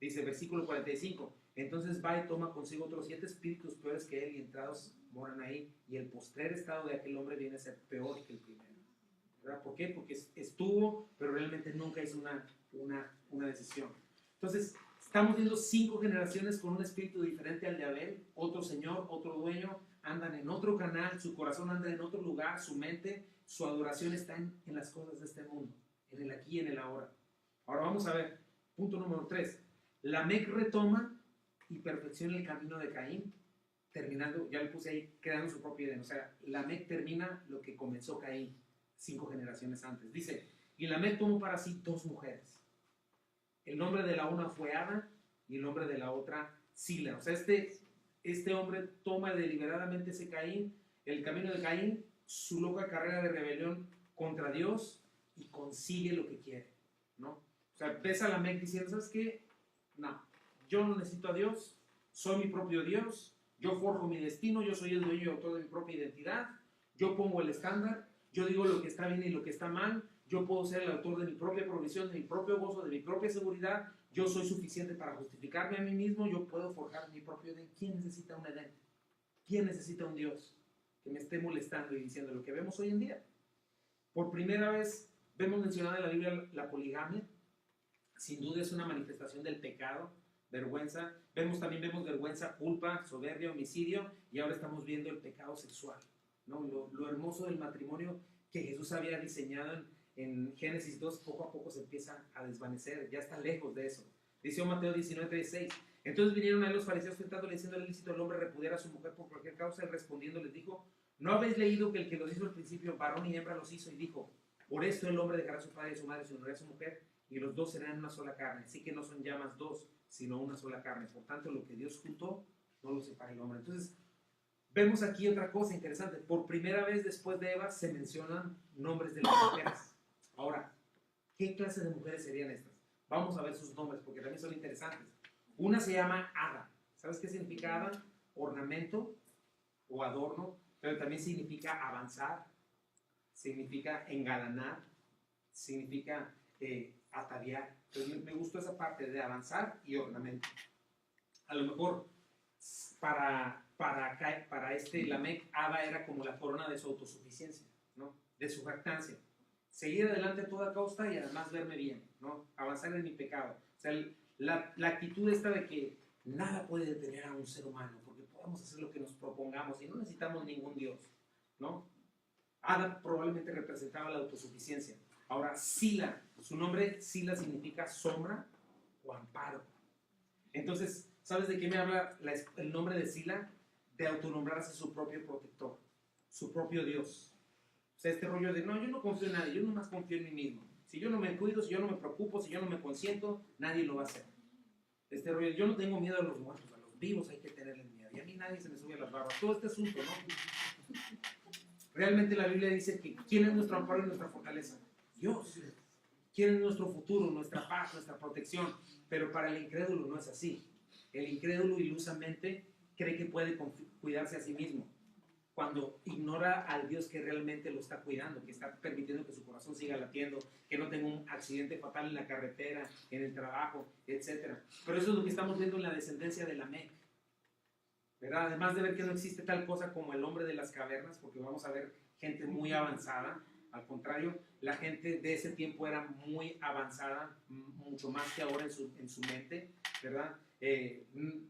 Dice, versículo 45, entonces va y toma consigo otros 7 espíritus peores que él, y entrados moran ahí, y el postrer estado de aquel hombre viene a ser peor que el primero. ¿Verdad? ¿Por qué? Porque estuvo, pero realmente nunca hizo una decisión. Entonces, estamos viendo 5 generaciones con un espíritu diferente al de Abel, otro señor, otro dueño, andan en otro canal, su corazón anda en otro lugar, su mente, su adoración está en las cosas de este mundo, en el aquí y en el ahora. Ahora vamos a ver, punto número 3. Lamec retoma y perfecciona el camino de Caín, terminando, ya le puse ahí, creando su propia idea. O sea, Lamec termina lo que comenzó Caín 5 generaciones antes. Dice, y Lamec tomó para sí 2 mujeres. El nombre de la una fue Ada y el nombre de la otra Sila. O sea, este hombre toma deliberadamente ese Caín, el camino de Caín, su loca carrera de rebelión contra Dios, y consigue lo que quiere, ¿no? O sea, ves a Lamec diciendo, ¿sabes qué? No, yo no necesito a Dios, soy mi propio Dios, yo forjo mi destino, yo soy el dueño y autor de mi propia identidad, yo pongo el estándar, yo digo lo que está bien y lo que está mal, yo puedo ser el autor de mi propia provisión, de mi propio gozo, de mi propia seguridad, yo soy suficiente para justificarme a mí mismo, yo puedo forjar mi propio Edén. ¿Quién necesita un Edén? ¿Quién necesita un Dios que me esté molestando y diciendo lo que vemos hoy en día? Por primera vez vemos mencionada en la Biblia la poligamia. Sin duda es una manifestación del pecado, vergüenza. También vemos vergüenza, culpa, soberbia, homicidio, y ahora estamos viendo el pecado sexual, ¿no? Lo hermoso del matrimonio que Jesús había diseñado en Génesis 2, poco a poco se empieza a desvanecer, ya está lejos de eso. Dice Mateo 19:36, entonces vinieron a los fariseos tentándole, diciendo, ¿es lícito el hombre repudiar a su mujer por cualquier causa? Él respondiendo les dijo, ¿no habéis leído que el que los hizo al principio, varón y hembra los hizo? Y dijo, por esto el hombre dejará a su padre y a su madre, se unirá a su mujer, y los dos serán una sola carne. Así que no son ya más 2, sino una sola carne. Por tanto, lo que Dios juntó, no lo separa el hombre. Entonces, vemos aquí otra cosa interesante. Por primera vez después de Eva se mencionan nombres de las mujeres. Ahora, ¿qué clase de mujeres serían estas? Vamos a ver sus nombres porque también son interesantes. Una se llama Ada. ¿Sabes qué significa Ada? Ornamento o adorno, pero también significa avanzar, significa engalanar, significa ataviar. Entonces me gustó esa parte de avanzar y ornamento. A lo mejor para Lamec, Ada era como la corona de su autosuficiencia, ¿no? De su jactancia. Seguir adelante a toda costa y además verme bien, ¿no? Avanzar en mi pecado. O sea, la actitud esta de que nada puede detener a un ser humano, porque podemos hacer lo que nos propongamos y no necesitamos ningún Dios, ¿no? Ada probablemente representaba la autosuficiencia. Ahora, Sila, su nombre Sila significa sombra o amparo. Entonces, ¿sabes de qué me habla el nombre de Sila? De autonombrarse su propio protector, su propio Dios. O sea, este rollo de, no, yo no confío en nadie, yo nomás confío en mí mismo. Si yo no me cuido, si yo no me preocupo, si yo no me consiento, nadie lo va a hacer. Este rollo, yo no tengo miedo a los muertos, a los vivos hay que tenerles miedo. Y a mí nadie se me sube a las barbas. Todo este asunto, ¿no? Realmente la Biblia dice que ¿quién es nuestro amparo y nuestra fortaleza? Dios. ¿Quién es nuestro futuro, nuestra paz, nuestra protección? Pero para el incrédulo no es así. El incrédulo ilusamente cree que puede cuidarse a sí mismo, cuando ignora al Dios que realmente lo está cuidando, que está permitiendo que su corazón siga latiendo, que no tenga un accidente fatal en la carretera, en el trabajo, etc. Pero eso es lo que estamos viendo en la descendencia de Lamec. ¿verdad? Además de ver que no existe tal cosa como el hombre de las cavernas, porque vamos a ver gente muy avanzada. Al contrario, la gente de ese tiempo era muy avanzada, mucho más que ahora en su mente, ¿verdad?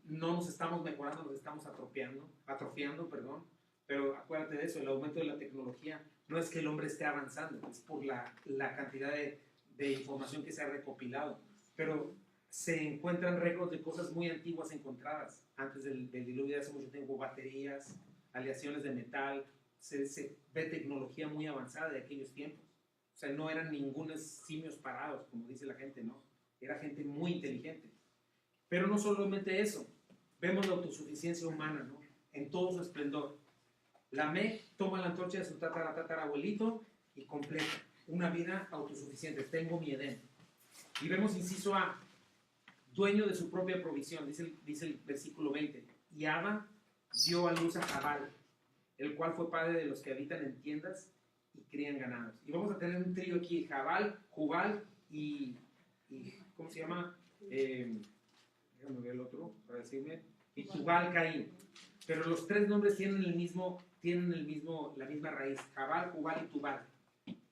No nos estamos mejorando, nos estamos atrofiando, perdón. Pero acuérdate de eso, el aumento de la tecnología no es que el hombre esté avanzando, es por la cantidad de información que se ha recopilado. Pero se encuentran récords de cosas muy antiguas encontradas antes del diluvio de hace mucho tiempo, baterías, aleaciones de metal, se ve tecnología muy avanzada de aquellos tiempos. O sea, no eran ningunos simios parados, como dice la gente, ¿no? Era gente muy inteligente. Pero no solamente eso, vemos la autosuficiencia humana, ¿no? En todo su esplendor. Lamec toma la antorcha de su tatarabuelito y completa una vida autosuficiente. Tengo mi Edén. Y vemos inciso A, dueño de su propia provisión, dice el versículo 20. Y Abba dio a luz a Jabal, el cual fue padre de los que habitan en tiendas y crían ganados. Y vamos a tener un trío aquí, Jabal, Jubal y ¿cómo se llama? Déjame ver el otro para decirme. Y Tubal Caín. Pero los tres nombres tienen la misma raíz. Jabal, Jubal y Tubal.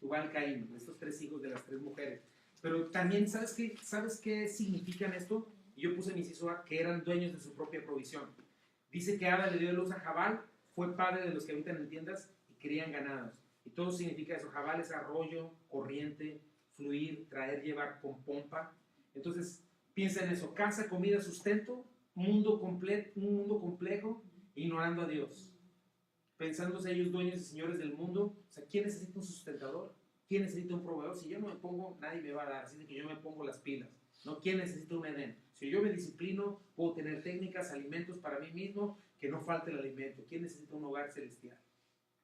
Tubal Caín, estos tres hijos de las tres mujeres. Pero también, ¿sabes qué significan esto? Yo puse en inciso A que eran dueños de su propia provisión. Dice que Ada le dio luz a Jabal, fue padre de los que habitan en tiendas y crían ganados. Y todo significa eso. Jabal es arroyo, corriente, fluir, traer, llevar con pompa. Entonces, piensa en eso. Casa, comida, sustento, un mundo complejo, ignorando a Dios. Pensándose ellos dueños y señores del mundo. O sea, ¿quién necesita un sustentador? ¿Quién necesita un proveedor? Si yo no me pongo, nadie me va a dar. Así que yo me pongo las pilas. ¿No? ¿Quién necesita un Edén? Si yo me disciplino, puedo tener técnicas, alimentos para mí mismo, que no falte el alimento. ¿Quién necesita un hogar celestial?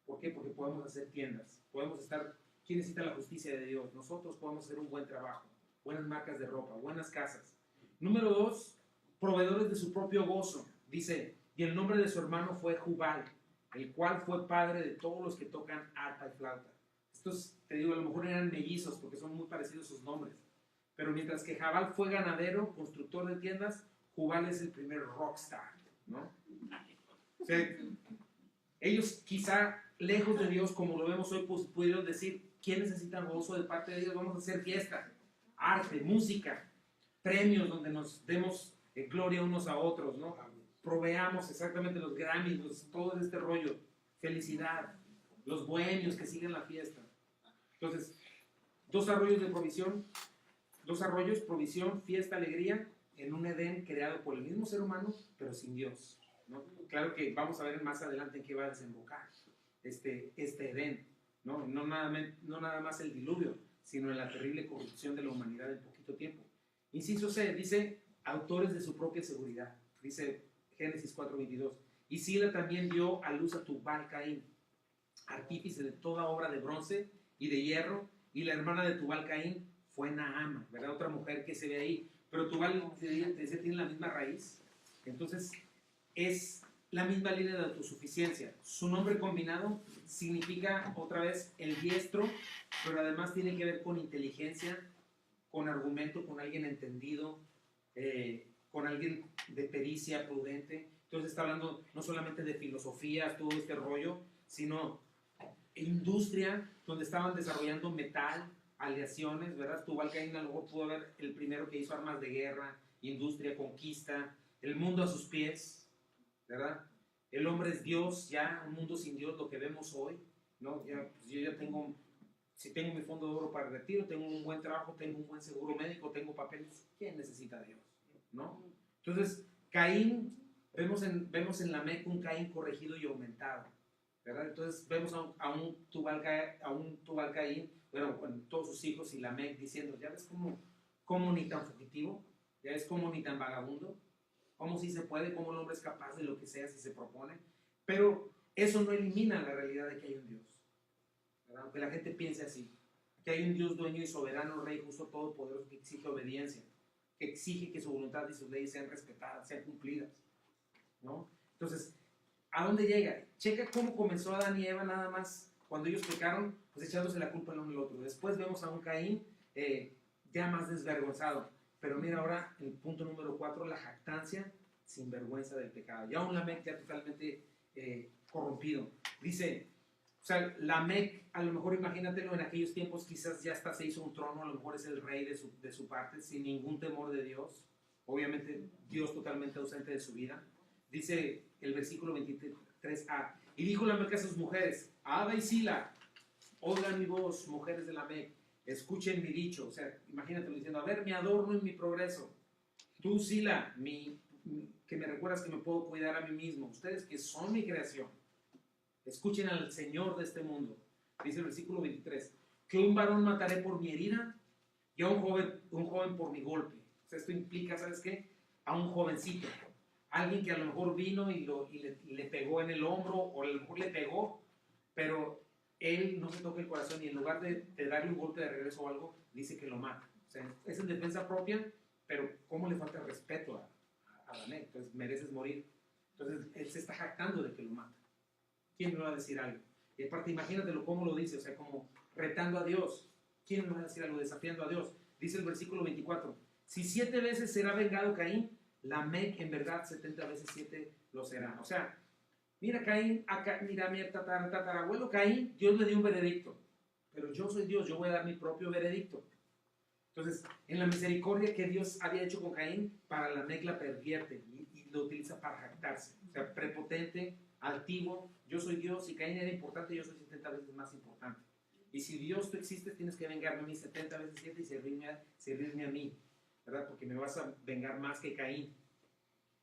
¿Por qué? Porque podemos hacer tiendas. ¿Quién necesita la justicia de Dios? Nosotros podemos hacer un buen trabajo. Buenas marcas de ropa, buenas casas. Número 2, proveedores de su propio gozo. Dice, y el nombre de su hermano fue Jubal, el cual fue padre de todos los que tocan arpa y flauta. Estos, te digo, a lo mejor eran mellizos porque son muy parecidos sus nombres. Pero mientras que Jabal fue ganadero, constructor de tiendas, Jubal es el primer rockstar, ¿no? O sea, ellos quizá lejos de Dios, como lo vemos hoy, pues pudieron decir, ¿quién necesita gozo de parte de Dios? Vamos a hacer fiesta, arte, música, premios donde nos demos gloria unos a otros, ¿no? Proveamos exactamente los Grammys, todo este rollo, felicidad, los bohemios que siguen la fiesta. Entonces, dos arroyos, provisión, fiesta, alegría, en un Edén creado por el mismo ser humano, pero sin Dios, ¿no? Claro que vamos a ver más adelante en qué va a desembocar este Edén, ¿no? No nada más el diluvio, sino en la terrible corrupción de la humanidad en poquito tiempo. Inciso C, dice, autores de su propia seguridad, dice Génesis 4:22. Y Sila también dio a luz a Tubal Caín, artífice de toda obra de bronce y de hierro, y la hermana de Tubal Caín fue Naama, ¿verdad? Otra mujer que se ve ahí. Pero Tubal tiene la misma raíz. Entonces, es la misma línea de autosuficiencia. Su nombre combinado significa, otra vez, el diestro, pero además tiene que ver con inteligencia, con argumento, con alguien entendido, con alguien de pericia, prudente. Entonces está hablando no solamente de filosofía, todo este rollo, sino industria, donde estaban desarrollando metal, aleaciones, ¿verdad? Tubal Caín a lo mejor pudo haber el primero que hizo armas de guerra, industria, conquista, el mundo a sus pies, ¿verdad? El hombre es Dios, ya un mundo sin Dios, lo que vemos hoy, ¿no? Pues yo ya tengo, si tengo mi fondo de oro para retiro, tengo un buen trabajo, tengo un buen seguro médico, tengo papeles, ¿quién necesita a Dios? ¿No? Entonces, Caín, vemos en Lamec un Caín corregido y aumentado, ¿verdad? Entonces vemos a un Tubal Caín, bueno, con todos sus hijos y Lamec diciendo, ya ves cómo ni tan fugitivo, ya ves cómo ni tan vagabundo, cómo sí se puede, cómo el hombre es capaz de lo que sea si se propone, pero eso no elimina la realidad de que hay un Dios, ¿verdad? Aunque la gente piense así, que hay un Dios dueño y soberano, rey, justo, todopoderoso, que exige obediencia, que exige que su voluntad y sus leyes sean respetadas, sean cumplidas, ¿no? Entonces, ¿a dónde llega? Checa cómo comenzó Adán y Eva nada más cuando ellos pecaron, pues echándose la culpa el uno al otro. Después vemos a un Caín ya más desvergonzado. Pero mira ahora el punto número 4, la jactancia sin vergüenza del pecado. Y aún Lamec ya totalmente corrompido. Dice, o sea, Lamec, a lo mejor imagínatelo, en aquellos tiempos quizás ya hasta se hizo un trono, a lo mejor es el rey de su parte, sin ningún temor de Dios. Obviamente Dios totalmente ausente de su vida. Dice el versículo 23a, y dijo Lamec a sus mujeres, Ada y Sila, oigan mi voz, mujeres de Lamec, escuchen mi dicho. O sea, imagínatelo diciendo, a ver mi adorno y mi progreso. Tú, Sila, que me recuerdas que me puedo cuidar a mí mismo. Ustedes que son mi creación, escuchen al Señor de este mundo. Dice el versículo 23, que un varón mataré por mi herida y a un joven por mi golpe. O sea, esto implica, ¿sabes qué? A un jovencito. Alguien que a lo mejor vino y le pegó en el hombro, o a lo mejor le pegó, pero él no se toca el corazón y en lugar de darle un golpe de regreso o algo, dice que lo mata. O sea, es en defensa propia, pero ¿cómo le falta respeto a Lamec? Entonces mereces morir. Entonces él se está jactando de que lo mata. ¿Quién me va a decir algo? Y aparte, imagínatelo cómo lo dice, o sea, como retando a Dios. ¿Quién me va a decir algo? Desafiando a Dios. Dice el versículo 24, si 7 veces será vengado Caín, Lamec en verdad 70 veces 7 lo será. O sea, mira Caín, mira mi tatarabuelo Caín, Dios le dio un veredicto, pero yo soy Dios, yo voy a dar mi propio veredicto. Entonces, en la misericordia que Dios había hecho con Caín, para Lamec la pervierte y lo utiliza para jactarse. O sea, prepotente, altivo, yo soy Dios, si Caín era importante, yo soy 70 veces más importante. Y si Dios tú existes, tienes que vengarme a mí 70 veces 7 y servirme a mí, ¿verdad? Porque me vas a vengar más que Caín.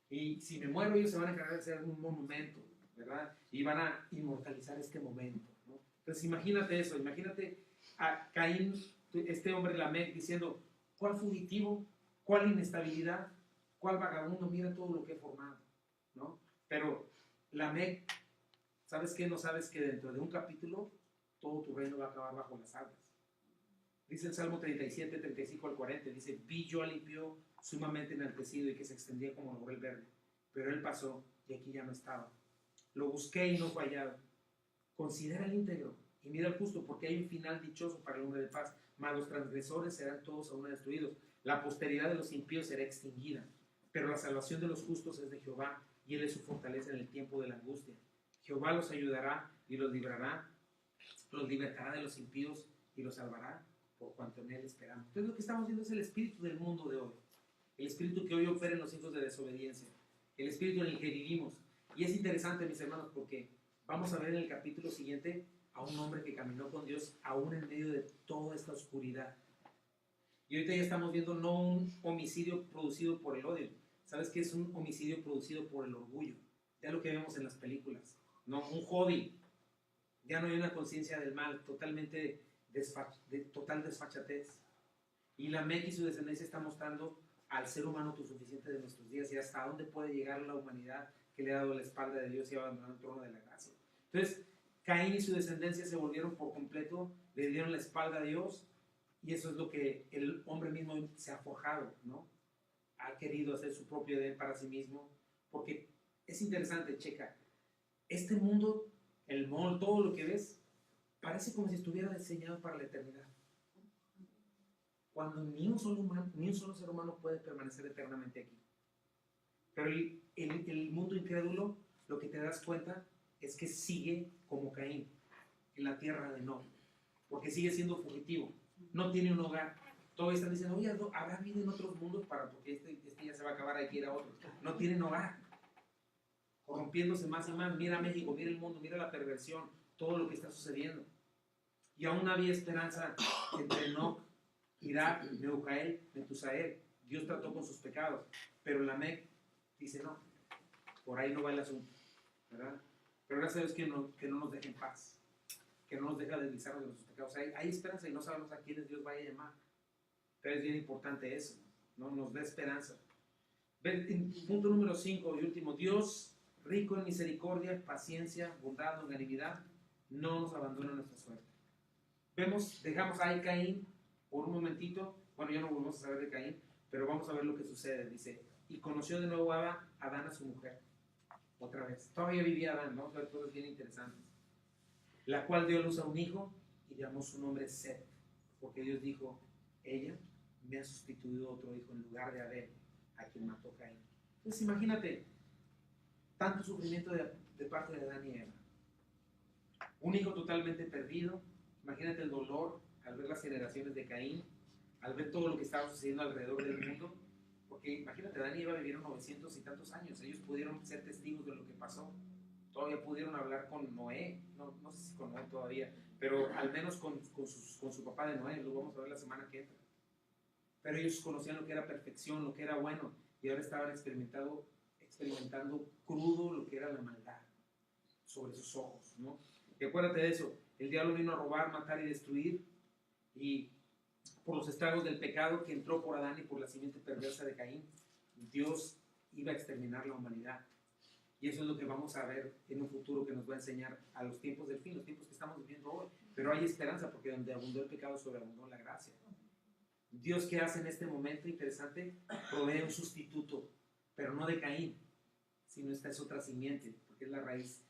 Y si me muero, ellos se van a encargar de hacer un monumento, ¿verdad? Y van a inmortalizar este momento, ¿no? Entonces imagínate eso, imagínate a Caín, este hombre Lamec, diciendo, ¿cuál fugitivo? ¿Cuál inestabilidad? ¿Cuál vagabundo? Mira todo lo que he formado, ¿no? Pero Lamec, ¿sabes qué? No sabes que dentro de un capítulo todo tu reino va a acabar bajo las aguas. Dice el Salmo 37, 35 al 40, dice, vi yo al impío sumamente enaltecido y que se extendía como laurel verde, pero él pasó y aquí ya no estaba. Lo busqué y no fue hallado. Considera el íntegro y mira al justo, porque hay un final dichoso para el hombre de paz, mas los transgresores serán todos aún destruidos. La posteridad de los impíos será extinguida, pero la salvación de los justos es de Jehová, y él es su fortaleza en el tiempo de la angustia. Jehová los ayudará y los librará, los libertará de los impíos y los salvará, por cuanto en él esperamos. Entonces lo que estamos viendo es el espíritu del mundo de hoy, el espíritu que hoy opera en los hijos de desobediencia, el espíritu en el que vivimos. Y es interesante, mis hermanos, porque vamos a ver en el capítulo siguiente a un hombre que caminó con Dios aún en medio de toda esta oscuridad. Y ahorita ya estamos viendo no un homicidio producido por el odio, ¿sabes qué es un homicidio producido por el orgullo? Ya lo que vemos en las películas, ¿no? Un hobby, ya no hay una conciencia del mal, totalmente total desfachatez. Y Lamec y su descendencia está mostrando al ser humano autosuficiente de nuestros días y hasta dónde puede llegar la humanidad que le ha dado la espalda de Dios y ha abandonado el trono de la gracia. Entonces, Caín y su descendencia se volvieron por completo, le dieron la espalda a Dios, y eso es lo que el hombre mismo se ha forjado, ¿no? Ha querido hacer su propio Edén para sí mismo, porque es interesante, checa, este mundo, el mall, todo lo que ves, parece como si estuviera diseñado para la eternidad. Cuando ni un solo ser humano puede permanecer eternamente aquí. Pero el mundo incrédulo, lo que te das cuenta es que sigue como Caín en la tierra de Nod, porque sigue siendo fugitivo, no tiene un hogar. Todos están diciendo, oye, habrá vida en otros mundos porque este ya se va a acabar, hay que ir a otro. No tienen hogar, corrompiéndose más y más. Mira México, mira el mundo, mira la perversión, todo lo que está sucediendo. Y aún había esperanza entre Enoc, Irak, Neujael, Metusael. Dios trató con sus pecados, pero Lamec dice no, por ahí no va el asunto, ¿verdad? Pero gracias a Dios que no nos deje en paz, que no nos deja deslizarnos de nuestros pecados. Hay esperanza y no sabemos a quiénes Dios vaya a llamar, pero es bien importante eso, ¿no? Nos da esperanza. Punto número 5 y último, Dios, rico en misericordia, paciencia, bondad, longanimidad, no nos abandona nuestra suerte. Dejamos ahí Caín por un momentito, bueno, ya no volvemos a saber de Caín, pero vamos a ver lo que sucede. Dice, y conoció de nuevo a Adán a su mujer, otra vez. Todavía vivía Adán, ¿no? Cosas bien interesantes. La cual dio luz a un hijo y llamó su nombre Set, porque Dios dijo, ella me ha sustituido otro hijo en lugar de Abel, a quien mató Caín. Entonces imagínate, tanto sufrimiento de parte de Adán y Eva. Un hijo totalmente perdido. Imagínate el dolor al ver las generaciones de Caín, al ver todo lo que estaba sucediendo alrededor del mundo. Porque imagínate, Adán y Eva vivieron 900 y tantos años. Ellos pudieron ser testigos de lo que pasó. Todavía pudieron hablar con Noé. No sé si con Noé todavía, pero al menos con su papá de Noé. Lo vamos a ver la semana que entra. Pero ellos conocían lo que era perfección, lo que era bueno. Y ahora estaban experimentando crudo lo que era la maldad sobre sus ojos, ¿no? Y acuérdate de eso, el diablo vino a robar, matar y destruir, y por los estragos del pecado que entró por Adán y por la simiente perversa de Caín, Dios iba a exterminar la humanidad. Y eso es lo que vamos a ver en un futuro que nos va a enseñar a los tiempos del fin, los tiempos que estamos viviendo hoy. Pero hay esperanza porque donde abundó el pecado sobreabundó la gracia. Dios, ¿qué hace en este momento interesante? Provee un sustituto, pero no de Caín, sino esta es otra simiente, porque es la raíz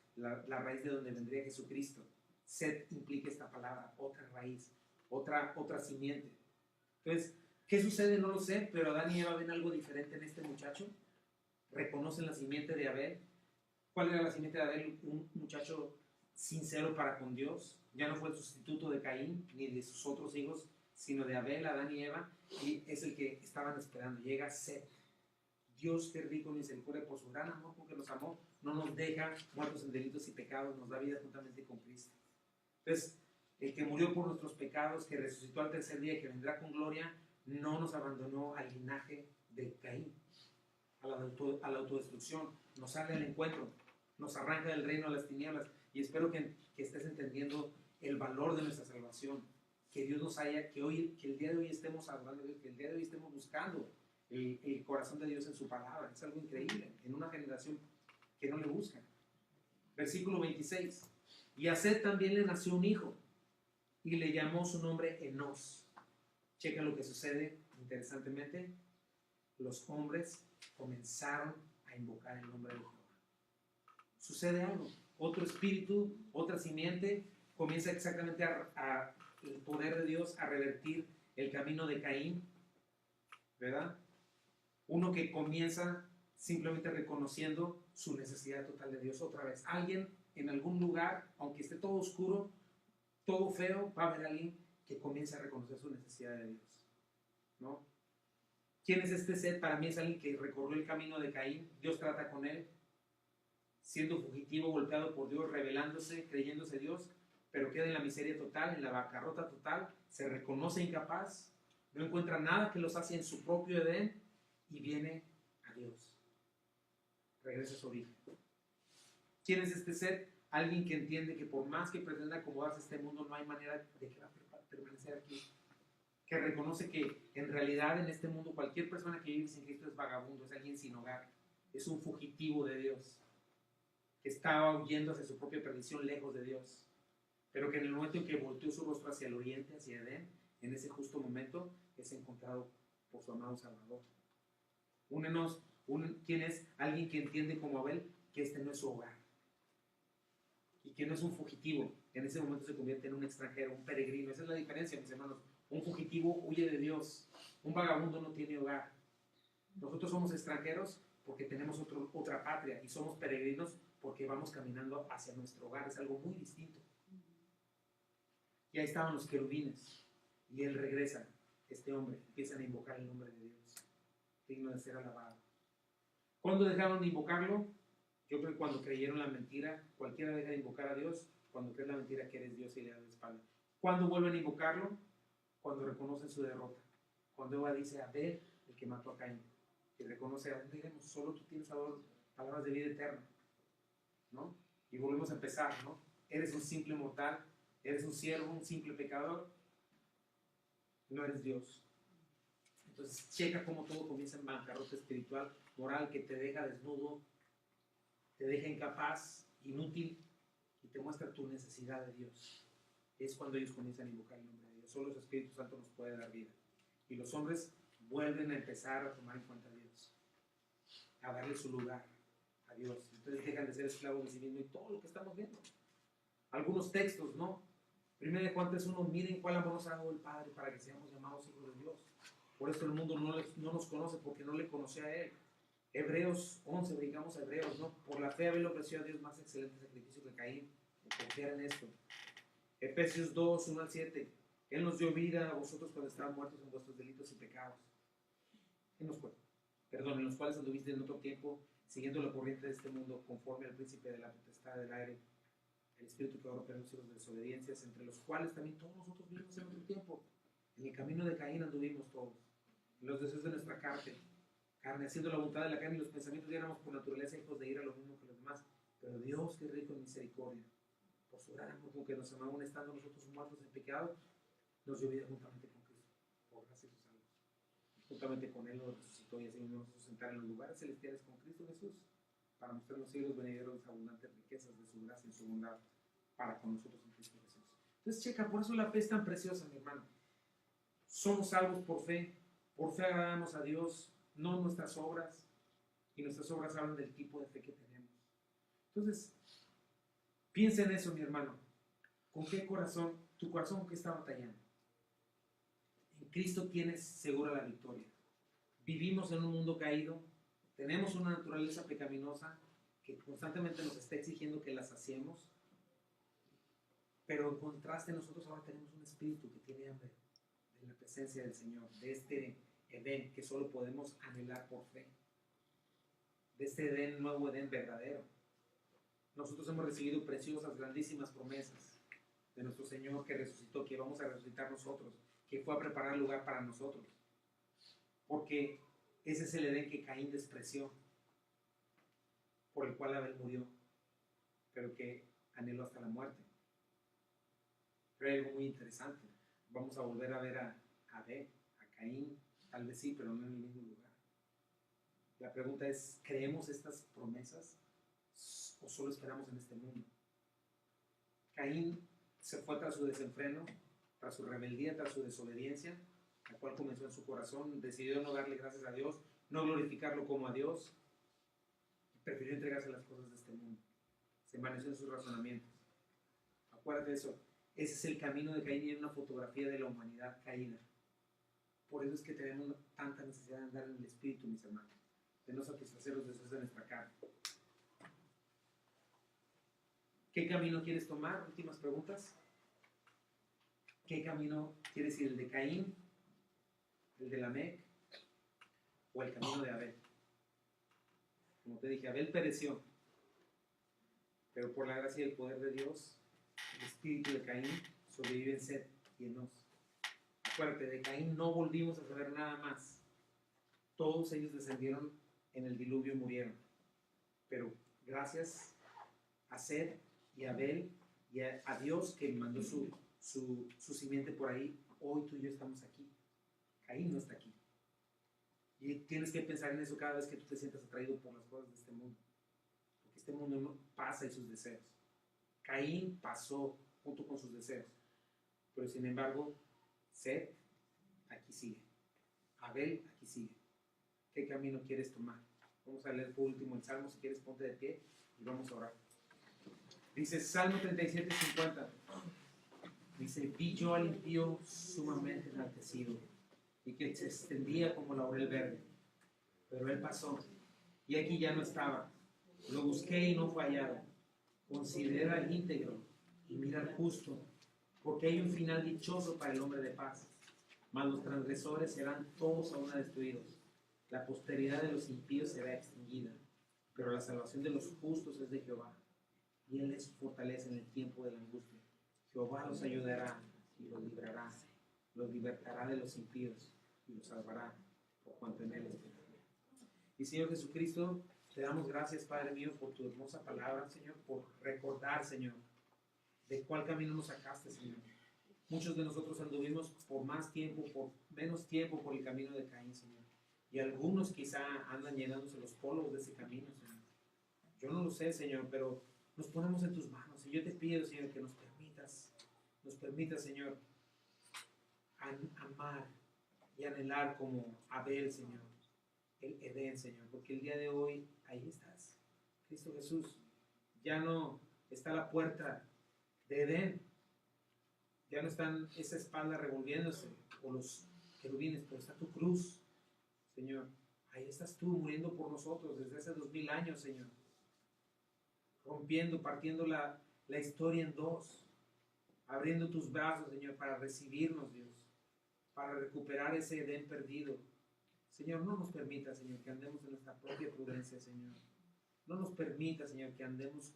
de donde vendría Jesucristo. Set implica esta palabra, otra raíz, otra simiente. Entonces, ¿qué sucede? No lo sé, pero Adán y Eva ven algo diferente en este muchacho. Reconocen la simiente de Abel. ¿Cuál era la simiente de Abel? Un muchacho sincero para con Dios. Ya no fue el sustituto de Caín ni de sus otros hijos, sino de Abel, Adán y Eva, y es el que estaban esperando. Llega Set. Dios, que rico en misericordia por su gran amor, porque nos amó, no nos deja muertos en delitos y pecados, nos da vida juntamente con Cristo. Entonces, el que murió por nuestros pecados, que resucitó al tercer día y que vendrá con gloria, no nos abandonó al linaje de Caín, a la autodestrucción, nos sale al encuentro, nos arranca del reino a las tinieblas, y espero que estés entendiendo el valor de nuestra salvación, que Dios nos haya, que el día de hoy estemos adorando a Dios, que el día de hoy estemos buscando el corazón de Dios en su palabra. Es algo increíble en una generación que no le busca. Versículo 26. Y a Set también le nació un hijo y le llamó su nombre Enos. Checa lo que sucede interesantemente. Los hombres comenzaron a invocar el nombre de Jehová. Sucede algo. Otro espíritu, otra simiente comienza exactamente el poder de Dios a revertir el camino de Caín, ¿verdad? Uno que comienza simplemente reconociendo su necesidad total de Dios otra vez. Alguien en algún lugar, aunque esté todo oscuro, todo feo, va a haber alguien que comienza a reconocer su necesidad de Dios, ¿no? ¿Quién es este Set? Para mí es alguien que recorrió el camino de Caín. Dios trata con él, siendo fugitivo, golpeado por Dios, rebelándose, creyéndose Dios, pero queda en la miseria total, en la bancarrota total, se reconoce incapaz, no encuentra nada que los hace en su propio Edén, y viene a Dios. Regresa a su origen. ¿Quién es este Set? Alguien que entiende que por más que pretenda acomodarse a este mundo, no hay manera de que va a permanecer aquí. Que reconoce que en realidad en este mundo cualquier persona que vive sin Cristo es vagabundo, es alguien sin hogar, es un fugitivo de Dios, que estaba huyendo hacia su propia perdición lejos de Dios. Pero que en el momento en que volteó su rostro hacia el oriente, hacia Edén, en ese justo momento es encontrado por su amado Salvador. ¿Quién es? Alguien que entiende como Abel que este no es su hogar y que no es un fugitivo. En ese momento se convierte en un extranjero, un peregrino. Esa es la diferencia, mis hermanos. Un fugitivo huye de Dios, un vagabundo no tiene hogar. Nosotros somos extranjeros porque tenemos otra patria, y somos peregrinos porque vamos caminando hacia nuestro hogar. Es algo muy distinto. Y ahí estaban los querubines, y él regresa, este hombre, empiezan a invocar el nombre de Dios, digno de ser alabado. ¿Cuándo dejaron de invocarlo? Yo creo que cuando creyeron la mentira. Cualquiera deja de invocar a Dios cuando cree la mentira que eres Dios y le da la espalda. ¿Cuándo vuelven a invocarlo? Cuando reconocen su derrota. Cuando Eva dice: a ver, el que mató a Caín, y reconoce: a dónde iremos, solo tú tienes palabras de vida eterna, ¿no? Y volvemos a empezar, ¿no? Eres un simple mortal, eres un siervo, un simple pecador, no eres Dios. Entonces checa cómo todo comienza en bancarrota espiritual, moral, que te deja desnudo, te deja incapaz, inútil, y te muestra tu necesidad de Dios. Es cuando ellos comienzan a invocar el nombre de Dios. Solo el Espíritu Santo nos puede dar vida. Y los hombres vuelven a empezar a tomar en cuenta a Dios, a darle su lugar a Dios. Entonces dejan de ser esclavos de sí mismos, y todo lo que estamos viendo. Algunos textos, ¿no? 1 Juan 3:1, miren cuál amor nos ha dado el Padre para que seamos llamados hijos de Dios. Por eso el mundo no nos conoce, porque no le conoce a Él. Hebreos 11, brincamos a Hebreos, ¿no? Por la fe Abel ofreció a Dios más excelente sacrificio que Caín. Confiar en esto. Efesios 2, 1 al 7. Él nos dio vida a vosotros cuando estaban muertos en vuestros delitos y pecados. En los cuales, en los cuales anduviste en otro tiempo, siguiendo la corriente de este mundo, conforme al príncipe de la potestad del aire, el espíritu que ahora opera en los hijos de desobediencias, entre los cuales también todos nosotros vivimos en otro tiempo. En el camino de Caín anduvimos todos, en los deseos de nuestra carne, haciendo la voluntad de la carne y los pensamientos, y éramos por naturaleza hijos de ira, lo mismo que los demás. Pero Dios, que es rico en misericordia, por su gran amor con que nos amó, aún estando nosotros muertos en pecado, nos dio vida juntamente con Cristo. Por gracia y salvos. Juntamente con Él nos resucitó y así nos hizo sentar en los lugares celestiales con Cristo Jesús, para mostrar los siglos venideros las abundantes riquezas de su gracia y su bondad para con nosotros en Cristo Jesús. Entonces, checa, por eso la fe es tan preciosa, mi hermano. Somos salvos por fe agradamos a Dios, no nuestras obras, y nuestras obras hablan del tipo de fe que tenemos. Entonces, piensa en eso, mi hermano. ¿Con qué corazón, tu corazón, qué está batallando? En Cristo tienes segura la victoria. Vivimos en un mundo caído, tenemos una naturaleza pecaminosa que constantemente nos está exigiendo que la saciemos, pero en contraste nosotros ahora tenemos un espíritu que tiene hambre de la presencia del Señor, de este Edén que solo podemos anhelar por fe, de este Edén, nuevo Edén verdadero. Nosotros hemos recibido preciosas, grandísimas promesas de nuestro Señor que resucitó, que vamos a resucitar nosotros, que fue a preparar lugar para nosotros, porque ese es el Edén que Caín despreció, por el cual Abel murió, pero que anheló hasta la muerte. Pero hay algo muy interesante. Vamos a volver a ver a Abel, a Caín, tal vez sí, pero no en el mismo lugar. La pregunta es, ¿creemos estas promesas o solo esperamos en este mundo? Caín se fue tras su desenfreno, tras su rebeldía, tras su desobediencia, la cual comenzó en su corazón, decidió no darle gracias a Dios, no glorificarlo como a Dios, prefirió entregarse a las cosas de este mundo, se envaneció en sus razonamientos. Acuérdate de eso, ese es el camino de Caín y es una fotografía de la humanidad caída. Por eso es que tenemos tanta necesidad de andar en el Espíritu, mis hermanos, de no satisfacer los deseos de nuestra carne. ¿Qué camino quieres tomar? Últimas preguntas. ¿Qué camino quieres ir? ¿El de Caín? ¿El de Lamec? ¿O el camino de Abel? Como te dije, Abel pereció, pero por la gracia y el poder de Dios, el espíritu de Caín sobrevive en Set y en Nos. Acuérdate, de Caín no volvimos a saber nada más. Todos ellos descendieron en el diluvio y murieron. Pero gracias a Set y a Abel y a Dios que mandó su simiente por ahí, hoy tú y yo estamos aquí. Caín no está aquí. Y tienes que pensar en eso cada vez que tú te sientas atraído por las cosas de este mundo. Porque este mundo no pasa y sus deseos. Caín pasó junto con sus deseos. Pero sin embargo, Set aquí sigue. Abel aquí sigue. ¿Qué camino quieres tomar? Vamos a leer por último el Salmo. Si quieres, ponte de pie y vamos a orar. Dice Salmo 37:50. Dice, vi yo al impío sumamente enaltecido y que se extendía como laurel verde. Pero él pasó y aquí ya no estaba. Lo busqué y no fue hallado. Considera al íntegro y mira al justo, porque hay un final dichoso para el hombre de paz. Mas los transgresores serán todos a una destruidos. La posteridad de los impíos será extinguida, pero la salvación de los justos es de Jehová, y Él es su fortaleza en el tiempo de la angustia. Jehová los ayudará y los librará, los libertará de los impíos y los salvará, por cuanto en Él esperan. Y Señor Jesucristo, te damos gracias, Padre mío, por tu hermosa palabra, Señor, por recordar, Señor, de cuál camino nos sacaste, Señor. Muchos de nosotros anduvimos por más tiempo, por menos tiempo, por el camino de Caín, Señor. Y algunos quizá andan llenándose los polvos de ese camino, Señor. Yo no lo sé, Señor, pero nos ponemos en tus manos. Y yo te pido, Señor, que nos permitas, Señor, amar y anhelar como Abel, Señor, el Edén, Señor. Porque el día de hoy, ahí estás, Cristo Jesús. Ya no está la puerta de Edén. Ya no están esa espalda revolviéndose o los querubines, pero está tu cruz, Señor, Ahí estás tú muriendo por nosotros desde hace 2000 años, Señor. Rompiendo, partiendo la historia en dos. Abriendo tus brazos, Señor, para recibirnos, Dios. Para recuperar ese Edén perdido. Señor, no nos permita, Señor, que andemos en nuestra propia prudencia, Señor. No nos permita, Señor, que andemos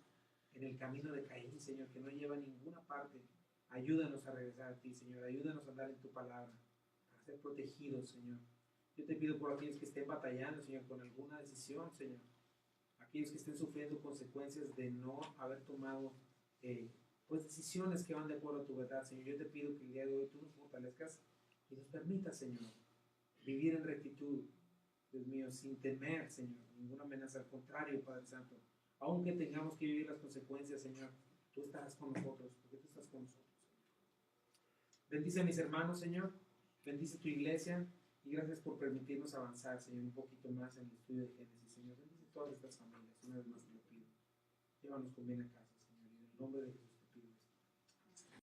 en el camino de Caín, Señor, que no lleva a ninguna parte. Ayúdanos a regresar a ti, Señor. Ayúdanos a andar en tu palabra, para ser protegidos, Señor. Yo te pido por aquellos que estén batallando, Señor, con alguna decisión, Señor. Aquellos que estén sufriendo consecuencias de no haber tomado pues decisiones que van de acuerdo a tu verdad, Señor. Yo te pido que el día de hoy tú nos fortalezcas y nos permitas, Señor, vivir en rectitud, Dios mío, sin temer, Señor, ninguna amenaza. Al contrario, Padre Santo, aunque tengamos que vivir las consecuencias, Señor, tú estarás con nosotros, porque tú estás con nosotros. Bendice a mis hermanos, Señor. Bendice tu iglesia. Y gracias por permitirnos avanzar, Señor, un poquito más en el estudio de Génesis, Señor. Bendice todas estas familias. Una vez más te lo pido. Llévanos con bien a casa, Señor. Y en el nombre de Jesús.